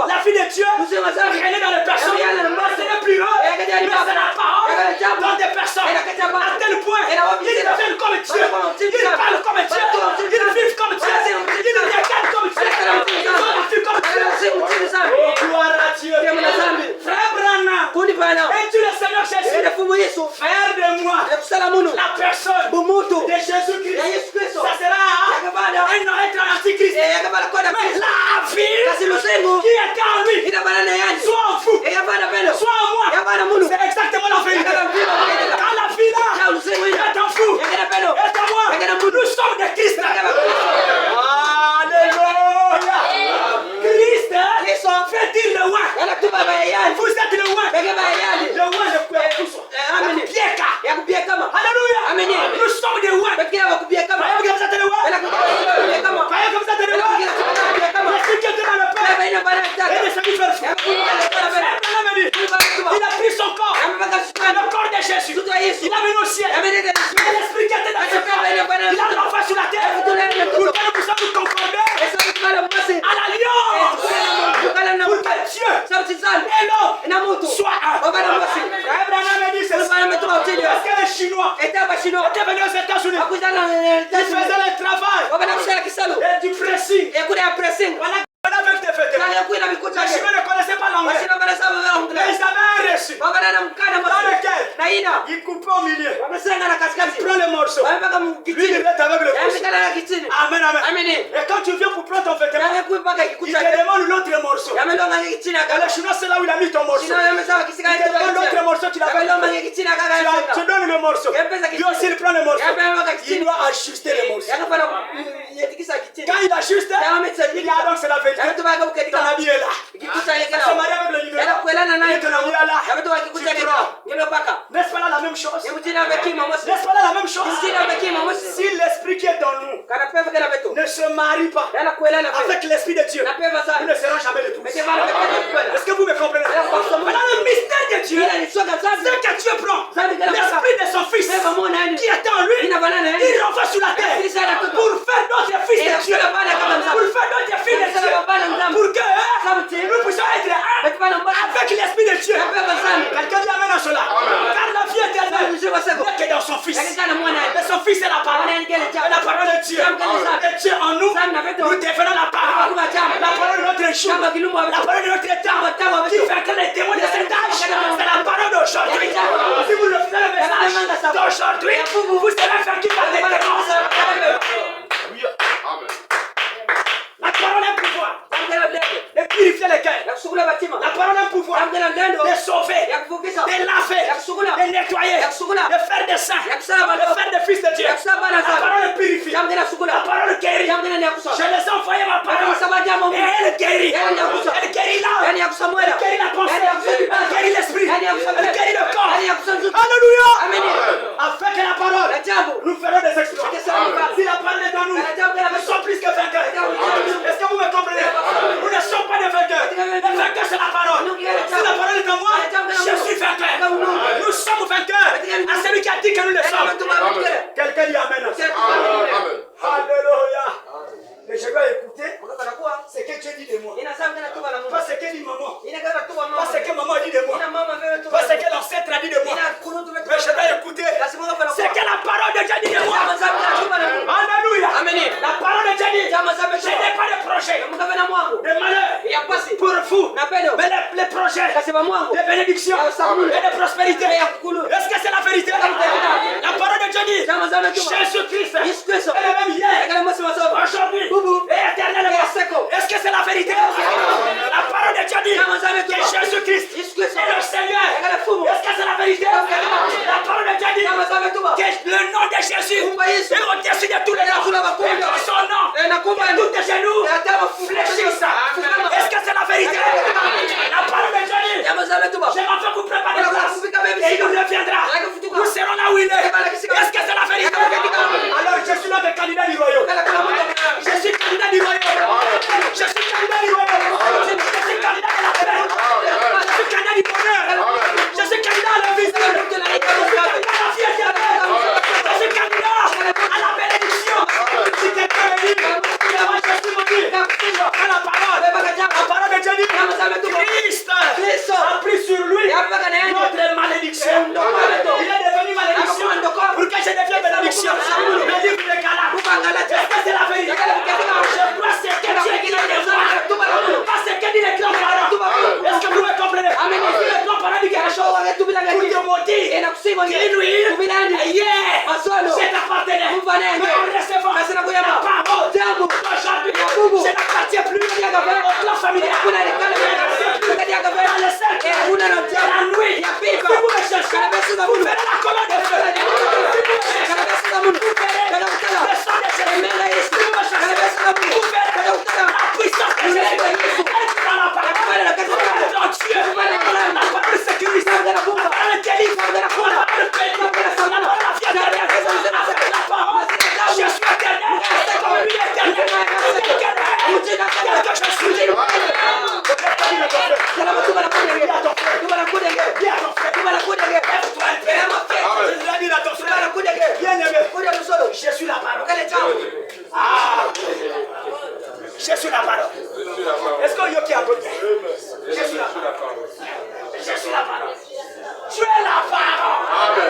La fille de Dieu règne dans les personnes. Ce n'est plus eux, mais c'est la parole dans des personnes. À tel point, ils deviennent comme Dieu. Ils parlent comme Dieu. Ils vivent comme Dieu. Ils regardent comme Dieu. Ils ont la vie comme Dieu. Mais la vie qui est en lui, soit en vous, soit en moi. C'est exactement la vérité. Quand la vie là est en vous, est en moi, nous sommes des Christ. Alléluia. Christ fait dire le roi. Vous êtes le roi. Le roi ne peut pas. Alléluia. Nous sommes des rois. Voyez que vous êtes des rois. Voyez que vous êtes des rois. L'esprit qui était dans le peuple et de celui faire fou. Il a pris son corps, le corps de Jésus. Il l'a mené au ciel. Et l'esprit qui était dans ce corps, il a l'enfant sur la terre. Pour que nous puissions nous concorder à l'alliance. Pour que Dieu et l'homme soient un. Abraham a dit ceci. Parce que les Chinois étaient venus aux États-Unis. Ils faisaient le travail du pressing. Voilà. Avec des fêtes. Les Chinois ne connaissaient pas l'anglais. Mais ils avaient un reçu. Dans lequel il coupait au milieu. Il prend le morceau. Lui, il reste avec le morceau. Amen, amen. Et quand tu viens pour prendre ton vêtement, il te demande l'autre morceau. Et le Chinois, c'est là où il a mis ton morceau. Il te demande l'autre morceau qu'il a fait. Tu donnes le morceau. Lui aussi, il prend le morceau. Il doit ajuster le morceau. Quand il ajuste, il dit donc c'est la vérité. Ton ami est là. Il se marie avec le numéro. Et ton ami est là. Tu prends. N'est-ce pas là la même chose? N'est-ce pas là la même chose? Si l'esprit qui est dans nous ne se marie pas avec l'esprit de Dieu, nous ne serons jamais le tous. Est-ce que vous me comprenez? Voilà le mystère de Dieu. C'est que Dieu prend l'esprit de son fils qui est en lui. Il renvoie sur la terre pour faire d'autres fils de Dieu. Pour faire d'autres filles de Dieu. Pour que nous puissions être un avec l'esprit de Dieu. Quelqu'un dit amen à cela. Car la vie éternelle n'est que dans son fils. Et son fils est la parole. Et la parole de Dieu. Et Dieu en nous, nous devenons la parole. La parole de notre jour. La parole de notre temps. Qui fait que les démons de cet âge, c'est la parole d'aujourd'hui. Si vous refusez le message d'aujourd'hui, vous serez vaincu par les démons. La parole a un pouvoir de purifier les cœurs. La parole a un pouvoir de sauver, de laver, de nettoyer, de faire des saints, de faire des fils de Dieu. La parole purifie. La parole guérit. Je les ai envoyé ma parole. Et elle guérit. Elle guérit l'âme. Elle guérit la pensée. Elle guérit l'esprit. Elle guérit le corps. Alléluia. Afin que la parole, nous ferons des exploits. Si la parole est dans nous, nous sommes plus que vainqueurs. Est-ce que vous me comprenez? Nous ne sommes pas des vainqueurs. Les vainqueurs, c'est la parole. Si la parole est en moi, je suis vainqueur. Nous sommes vainqueurs à celui qui a dit que nous le sommes. Quelqu'un dit amen. Alléluia. Et je dois écouter ce que Dieu dit de moi. Pas ce que dit maman. Pas ce que maman dit de moi. Pas ce que l'ancêtre a dit de moi. Mais je dois écouter ce que la parole de Dieu dit de moi. Alléluia. La parole de Dieu dit, je n'ai pas de projet de malheur pour vous. Mais les projets de bénédiction et de prospérité. Est-ce que c'est la vérité? La parole de Dieu dit, Jésus-Christ est le même hier, aujourd'hui et éternellement. Est-ce que c'est la vérité? La parole de Dieu dit que Jésus-Christ est le Seigneur. Est-ce que c'est la vérité? La parole de Dieu dit que le nom de Jésus est au-dessus de tous les noms. Et dans son nom, tous les genoux fléchissent. Est-ce que c'est la vérité? La parole de Dieu dit, je m'en vais vous préparer la place. Et il nous reviendra. Nous serons là où il est. Est-ce que c'est la vérité? Alors je suis là de candidat du royaume. Je suis candidat du royaume. Je suis candidat du royaume. Je suis candidat de la paix. Je suis candidat du bonheur. Je suis candidat à la vie. Je suis candidat à la vie éternelle. Je suis candidat à la bénédiction. Si quelqu'un me dit, moi je suis maudit. À la parole de Dieu dit, Christ a pris sur lui notre malédiction. Il est devenu malédiction pour que je devienne bénédiction. Le livre de Galates. Est-ce que c'est la vérité? Je crois ce que Dieu dit de moi. Pas ce que dit les grands parents. Est-ce que vous me comprenez? Les grands parents disent quelque chose pour te maudire, nuire. Et hier, c'est appartenant. Mais en recevant la parole d'aujourd'hui, familiale. Dans le cercle de la nuit. Si vous me cherchez, vous verrez la colonne de feu. Si vous me cherchez, vous verrez le sang de Jésus. Si vous me cherchez, vous verrez la puissance de Jésus. Être dans la parole. Dans Dieu. La parole sécurise. La parole délivre. La parole bénit. La parole vient derrière. Avec la parole, je suis éternel. Comme lui éternel. Quelque chose sur lui. Je suis la parole. Ah, je suis la parole. Est-ce qu'on y a qui a côté? Je suis la parole. Je suis la parole. Tu es la parole.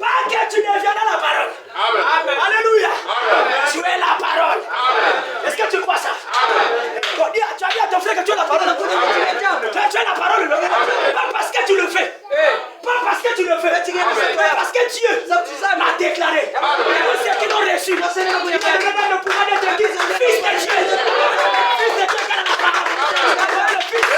Pas que tu deviens dans la parole. Amen. Alléluia. Amen. Tu es la parole. Amen. Est-ce que tu crois ça? Amen. Tu as dit à ton frère que tu es la parole. Tu es la parole. Pas parce que tu le fais. Pas parce que tu le fais. Mais parce que Dieu l'a déclaré. Ceux qui l'ont reçu. Il te donne le pouvoir d'être fils de Dieu. Fils de Dieu qui a la parole. Le fils.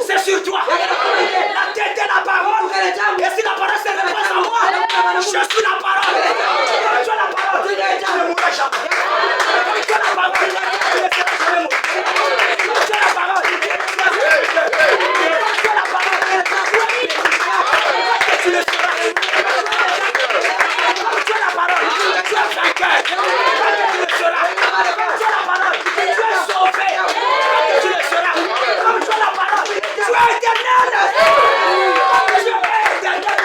C'est sur toi. La tête est la parole. Et si la parole se repose en moi, je suis la parole. Comme tu as la parole, tu ne mourras jamais. Comme tu as la parole, tu ne seras jamais mort. Comme tu as la parole, tu as la parole, tu le seras. Comme tu as la parole, tu es vainqueur. Tu le seras. Comme tu as la parole, tu es sauvé. Tu le seras. Comme tu as la parole, tu es éternel. Tu es éternel.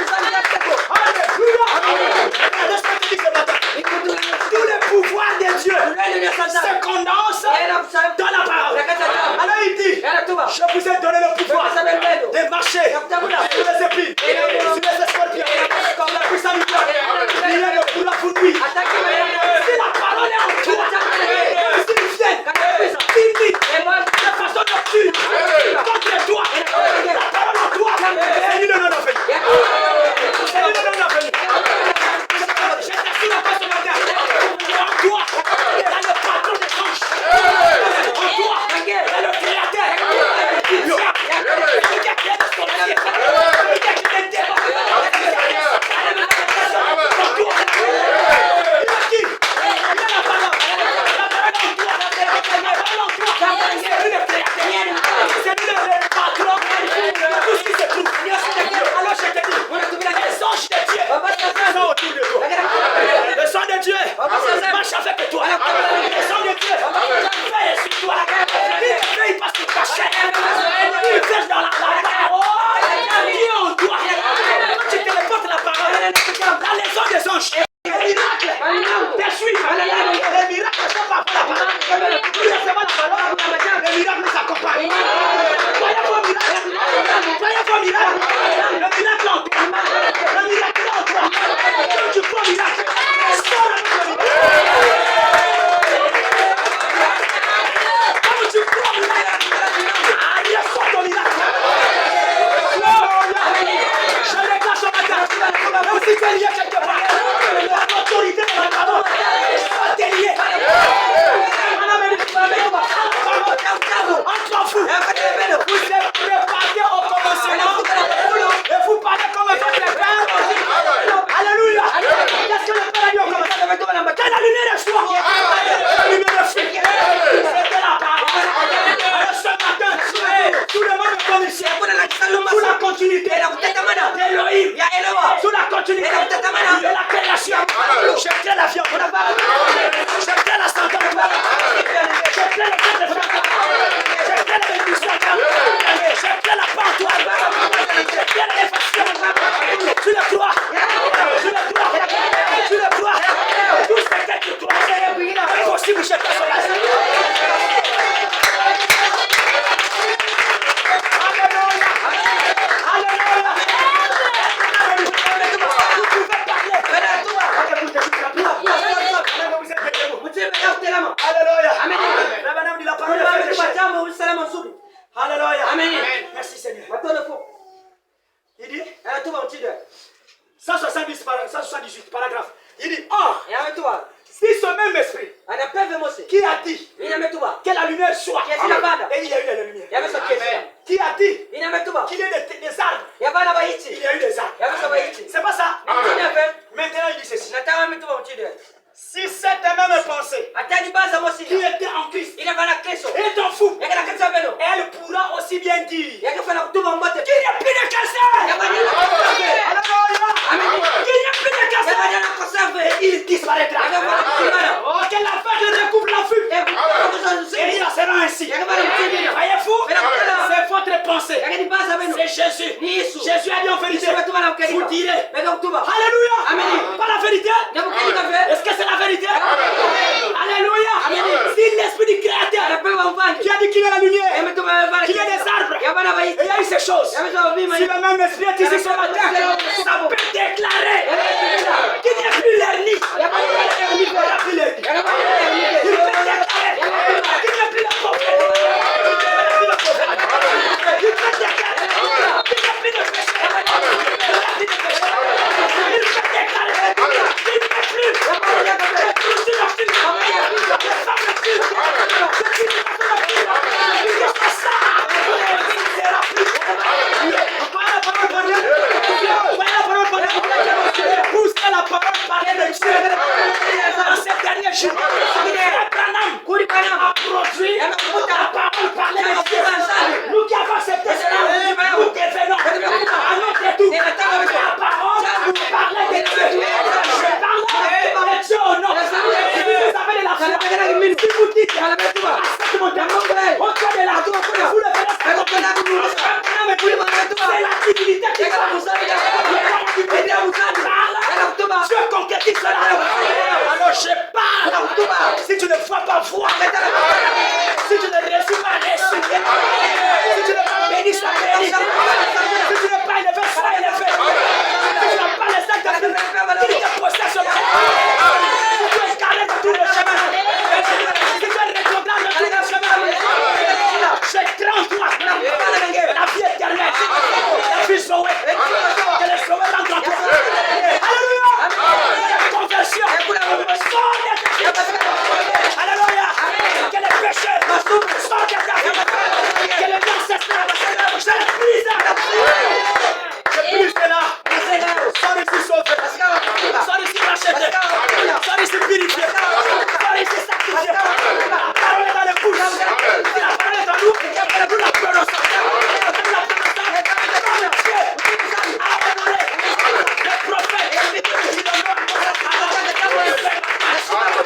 Alléluia. Regardez ce que tu dis ce matin. Tout le pouvoir de Dieu se condense dans la parole. Alors il dit, je vous ai donné le pouvoir de marcher sur les épines, sur les escorpions, comme la puissance du cœur. Il est le pouvoir pour lui. Si la parole est en toi, s'il vient, s'il dit, de façon nocturne, contre toi, la parole en toi, c'est lui le nom d'enfer. C'est lui le nom d'enfer. Je t'assure la face ce matin. En toi, il y a le patron des anges. En toi, il y a le créateur. Il y a créé le sorcier. Il y a créé le démon. En toi, il y a qui? Il y a la parole. La parole en toi. La parole en toi. C'est lui le créateur. C'est lui le patron de tout ce qui se trouve. Alors je te dis, les anges de Dieu sont autour de toi. Le sang de Dieu marche avec toi. Le sang de Dieu veille sur toi. Il ne veille pas sur ta chair. Il veille dans la parole qui est en toi. Quand tu téléportes la parole dans les eaux des anges, les miracles te suivent. Les miracles sont pas pour la parole. Tu recevras la parole, les miracles nous accompagnent. Voyez vos miracles. Voyez vos miracles. Le miracle en toi. Le miracle en toi. Quand tu prends le miracle, sors avec le miracle. Quand tu prends le miracle, allez, sors ton miracle. Je déclare ce matin. Même si tu es lié quelque part, par l'autorité de la parole, sois délié. Entre vous, vous êtes préparés au commencement et vous parlez comme votre Père. Alléluia. Qu'est-ce que le Père a dit au commencement? Quand la lumière est soir, la lumière est fille. C'était la parole. Alors ce matin, tout le monde est comme ici. Sous la continuité d'Elohim, sous la continuité de la création, je crée la viande, je crée la santé, je crée le cœur de femme, je crée la bénédiction, je crée la partoire, je crée l'élévation. Tu le crois, tu le crois, tu le crois. Tout ce que tu crois, c'est possible chez toi. Alléluia. Amen. La parole est Alléluia. Amen. Merci Seigneur. Il dit 178 paragraphe. Il dit, or, si ce même esprit qui a dit que la lumière soit, et il y a eu la lumière. Qui a dit qu'il y ait des arbres, il y a eu des arbres. C'est pas ça? Maintenant il dit ceci. Si cette même pensée qui était en Christ est en fou, elle pourra aussi bien dire qu'il n'y a plus de cancer. Qu'il n'y a plus de cancer. Et il disparaîtra. Oh, que la vague recouvre la vue. Et il en sera ainsi. Voyez-vous? C'est votre pensée. C'est Jésus. Jésus a dit en vérité. Vous direz Alléluia. Pas la vérité. Est-ce que c'est la vérité? Alléluia. Si l'esprit du Créateur qui a dit qu'il y a la lumière, qu'il y a des arbres, et il y a eu ces choses, si le même esprit est ici ce matin, ça peut déclarer qu'il n'y a plus l'hernie. Il n'y a plus l'hernie. Il peut déclarer qu'il n'y a plus la pauvreté. Il peut déclarer qu'il n'y a plus de péché. Il peut déclarer qu'il n'y a plus la parole parlait de Dieu dans ces derniers jours. Abraham a produit la parole parlait de Dieu. Nous qui avons accepté cela, nous devenons à notre tour la parole parlait de Dieu. Je parle de Dieu au nom. Si vous avez de la foi, si vous dites accepte mon témoin, au cœur de la tour, vous le verrez. C'est la divinité qui va vous aider. Dieu concrétise cela. Alors je parle. Si tu ne vois pas, vois. Si tu ne reçois pas, reçois. Si tu ne pas béni, sois béni. Si tu ne pas élevé, sois élevé. Si tu n'as pas les actes de Dieu, qu'il te possède ce matin. Si tu es carré de tout le chemin, si tu es rétrograde de tout le chemin, je crains toi. La vie éternelle, la vie sauvée, que les sauvés rentrent en toi. Alléluia. Conversion. Alléluia. Que les péchés sortent de ta vie. Que les ancêtres je brise. Je brise cela. Sors ici sauvé. Sors ici racheté. Sors ici purifié. Sors ici sanctifié. La parole est dans les bouches. La parole est en nous. Nous la prononçons. Le prophète.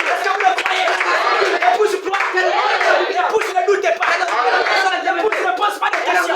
Est-ce que vous le croyez? L'épouse croit. L'épouse ne doute pas. L'épouse ne pose pas de questions.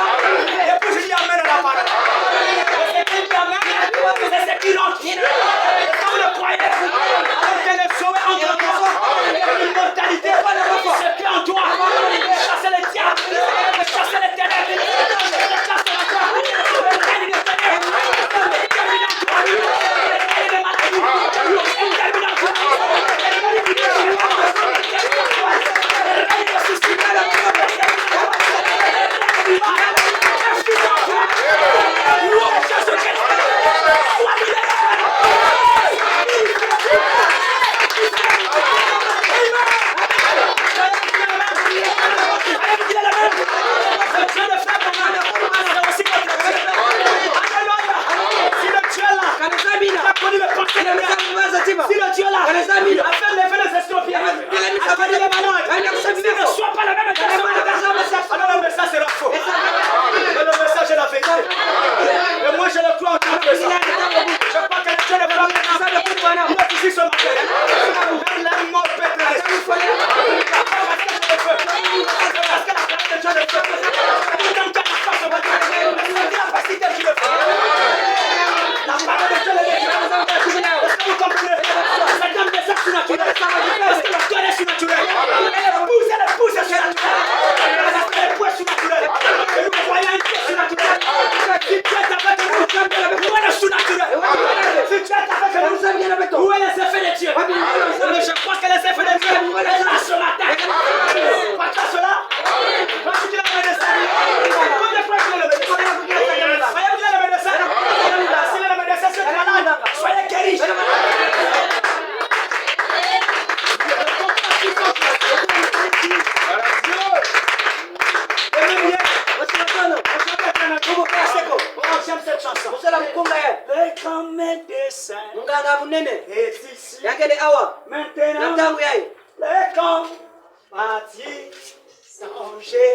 Et ici, maintenant, les compatissent, changer.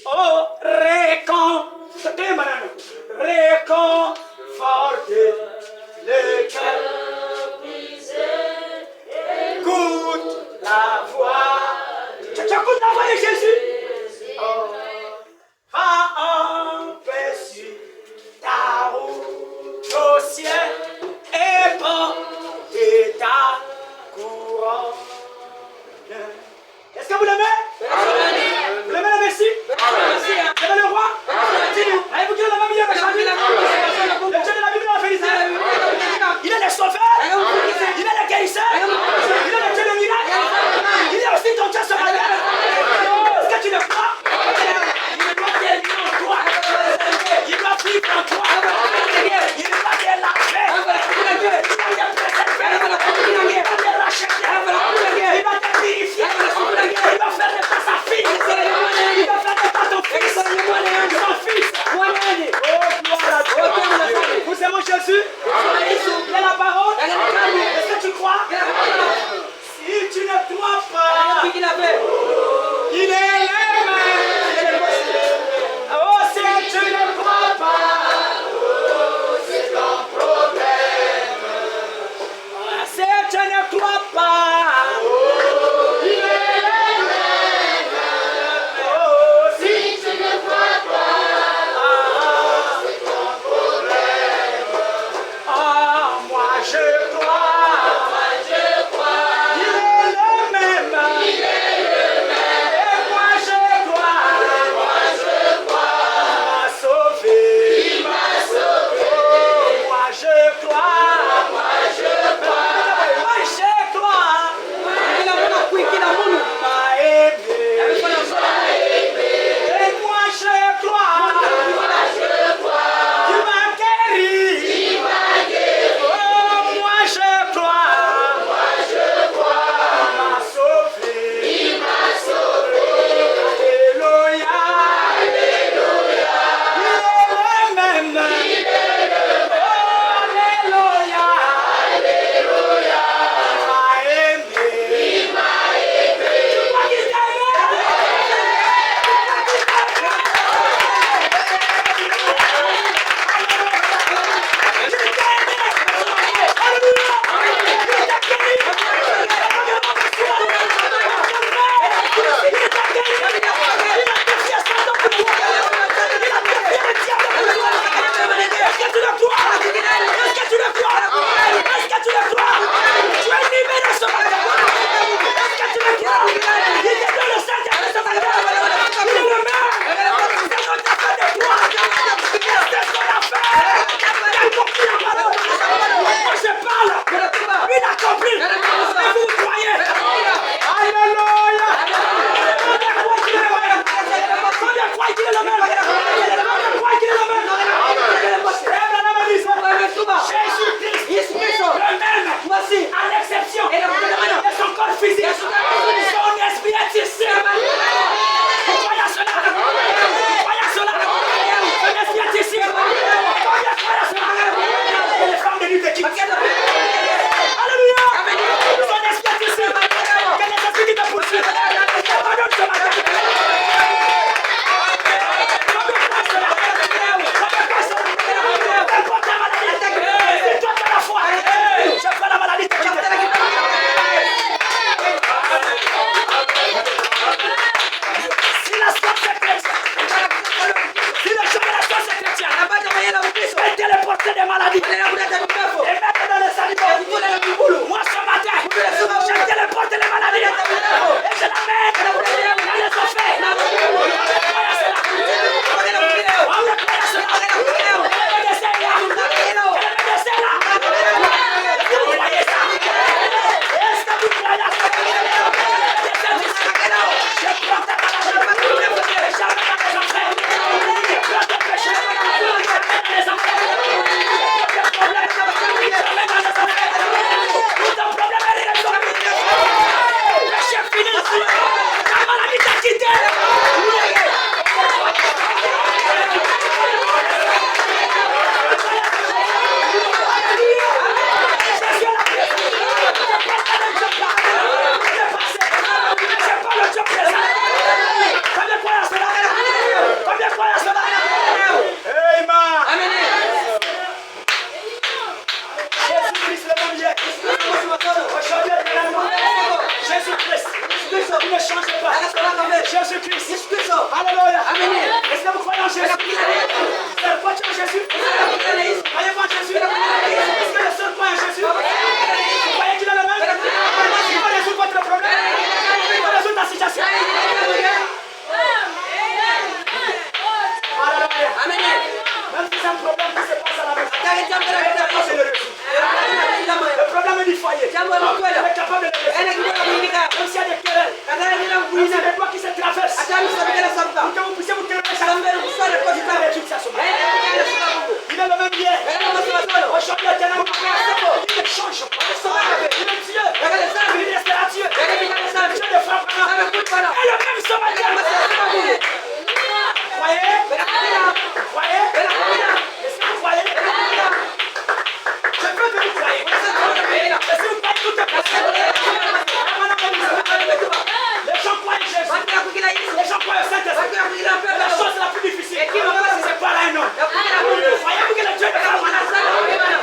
Oh, réconforter le cœur. Écoute la voix. Tu écoutes la voix de Jésus? Oh, va empêcher ta route au ciel et porter ta couronne. Est-ce que vous l'aimez? Vous l'aimez le Messie? Vous aimez le roi? Allez, vous dire la Bible, le Dieu de la Bible a félicité. Il est le sauveur, il est le guérisseur, il est le Dieu de miracle, il est aussi ton Dieu ce matin. Est-ce que tu le crois? Il doit terminer en toi, il doit vivre en toi, il doit te laver, il doit te préserver, il doit te racheter, il doit te purifier, il doit faire de toi sa fille, il doit faire de toi ton fils, son fils. Oh, gloire à Dieu. Vous aimez Jésus? Il y a la parole. Est-ce que tu crois? Si tu ne crois pas, il est le même. Oh, si tu ne crois pas, c'est ton problème. Si tu ne crois pas, il est le même. Oh, si tu ne crois pas, c'est ton problème. Oh, moi je crois. Il est le même. Il est le même. Et moi je crois. Il m'a sauvé. Il m'a sauvé. Oh, moi je crois. Moi je crois. Moi je crois. Il m'a aimé. Et moi je crois. Il m'a guéri. Oh, moi je crois. Il m'a sauvé. Alléluia. Il est le même. Oh, alléluia. Il m'a aimé. Tu crois qu'il t'a Alléluia. C'est les doigts qui se traversent. Pour que vous puissiez vous traverser. Il est le même hier. Aujourd'hui, éternellement. Il ne change pas. Il est Dieu. Il restera Dieu. Dieu ne fera pas. Et le même Samaritain. Voyez? Voyez? Est-ce que vous voyez? Je veux que vous voyez. Est-ce que vous voyez tout est possible? Les gens croient en Jésus. Les gens croient au Saint-Esprit. La chose la plus difficile, c'est pas un homme. Voyez-vous que le Dieu de la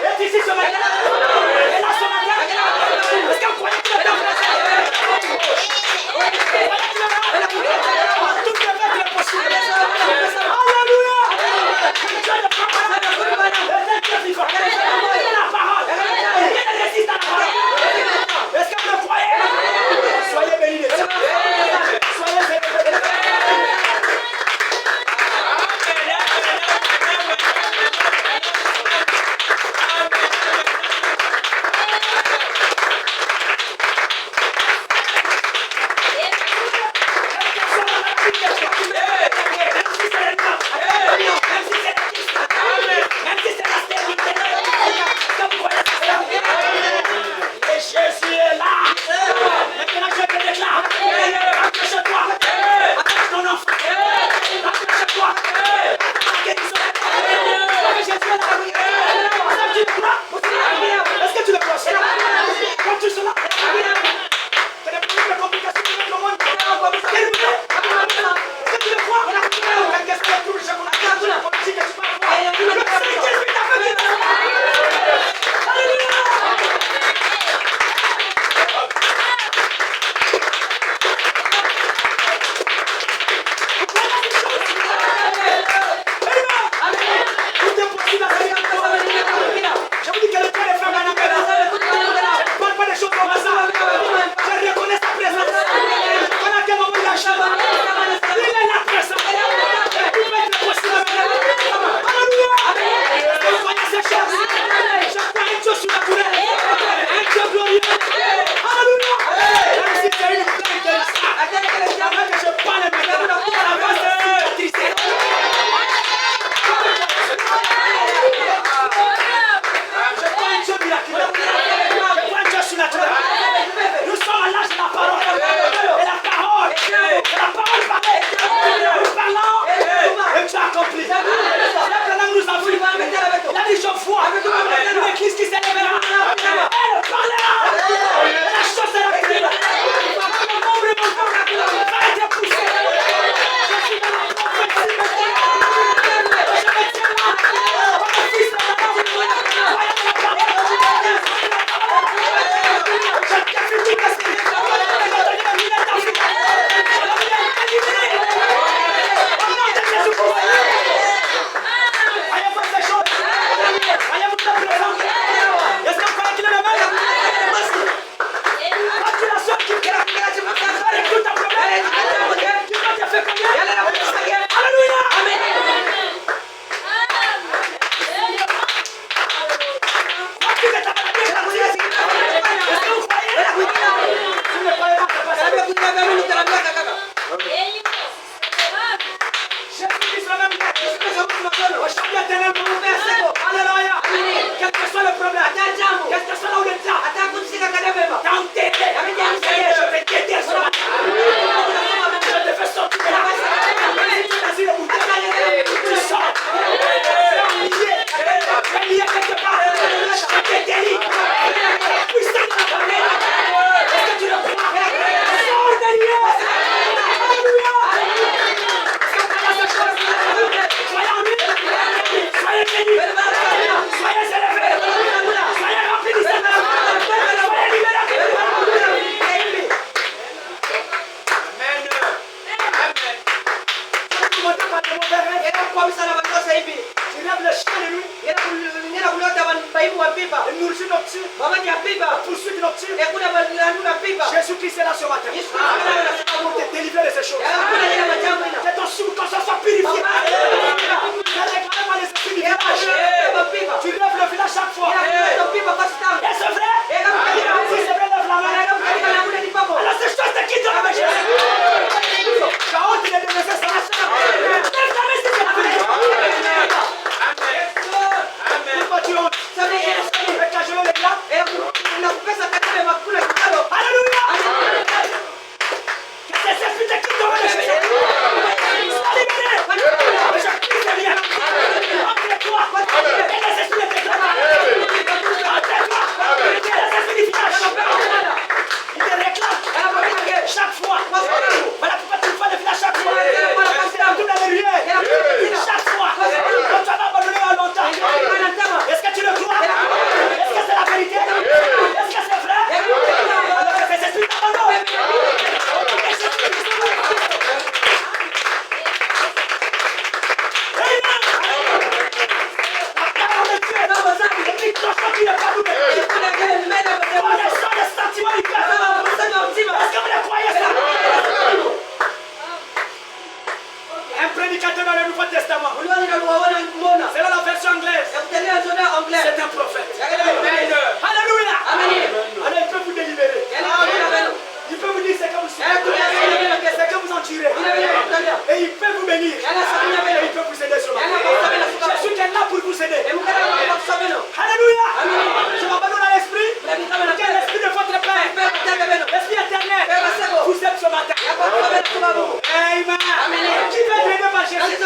est ici ce matin? Et là ce matin? Est-ce que vous croyez qu'il est dans le tout est possible. Alléluia! Dieu ne prend pas la Dieu vivant. La parole. Rien ne résiste à la parole. Est-ce que vous le croyez? Soyez bénis de Dieu. Soyez bénis de Dieu. Jésus est là. Maintenant je te déclare. Accroche-toi. Accroche ton enfant. Accroche-toi. Jésus est là. Est-ce que tu le crois? Quand tu seras là, tu as des problèmes de complications dans le monde. Est-ce que tu le crois? Quand qu'est-ce que tu trouves? Je la politique que tu vas voir. Le Saint-Esprit t'a fait vivre. Alléluia. Je vous dis que le Dieu est ferme à la main. Je ne parle pas des choses comme ça. Je reconnais sa présence. Pendant quel moment il a changé. Il est là présent. Il peut être possible. Alléluia. Est-ce que vous voyez ces choses? Je crois un Dieu surnaturel. Un Dieu glorieux. Alléluia. Même si c'est une plainte de ça. Avant que je parle maintenant, la voix est tristesse. Je crois un Dieu miraculeux. Je crois un Dieu surnaturel. Nous sommes à l'âge de la parole. Et la parole parlait. Nous parlons. Et Dieu accomplit. Maintenant nous avons vu. Il a dit je vois une église qui s'élèvera. Elle parlera. Et la chose sera créée. Le nombre est montant. Va être poussé. Je suis dans la prophétie. Je me tiens là. Comme un fils de la parole. Voyez la parole. Je t'ai fait tout casser. Voyez-vous ces choses? Voyez-vous la présence? Est-ce que vous croyez qu'il est le même? Quand tu es la seule qui règle tout ton problème, tu vas te faire combien? Alléluia! Quand tu es ta maladie, est-ce que vous croyez? Tu ne croyez pas que c'est pas ça? Jésus-Christ le même Dieu. Aujourd'hui éternellement. Alléluia. Quel que soit le problème, quel que soit là où le diable t'a enterré, je vais t'aider ce matin. Je te fais sortir de la maison. Tu as dit le bouton. Tu sors. Tu es lié quelque part. Je te délie. La puissance de la parole. Est-ce que tu le crois? Sors des lieux. Alléluia. Est-ce que vous croyez cette chose? Soyez en lui. Soyez bénis. Soyez élevés. Soyez remplis du Saint-Esprit. Soyez libérés. Amen. Amen. Tu m'entends pas de mauvais rêves? Tu rêves le chien de nuit. Une nourriture nocturne. Poursuite nocturne. Jésus-Christ est là ce matin. Pour te délivrer de ces choses. Que ton subconscient soit purifié. Tu lèves le village chaque fois. Et c'est vrai? Si c'est vrai, lève la main. Alors ces choses te quittent avec Jésus. Chaque fois. Voilà pourquoi tu vas le faire chaque fois. Chaque fois. Quand tu vas abandonner à longtemps. Est-ce que tu le crois? Est-ce que c'est la vérité? Est-ce que c'est vrai? Alors que ces esprits t'abandonnent. Un prédicateur dans le Nouveau Testament. C'est la version anglaise. C'est un prophète. Alléluia. Alors il peut vous délivrer. Il peut vous dire c'est que vous en tirez. Et il peut vous bénir. Et il peut vous aider sur la vie. Jésus est là pour vous aider. Alléluia. Je m'abandonne à l'esprit. Quel est l'esprit de votre Père? L'esprit éternel. Vous êtes ce matin. Amen. Qui veut être aidé par Jésus?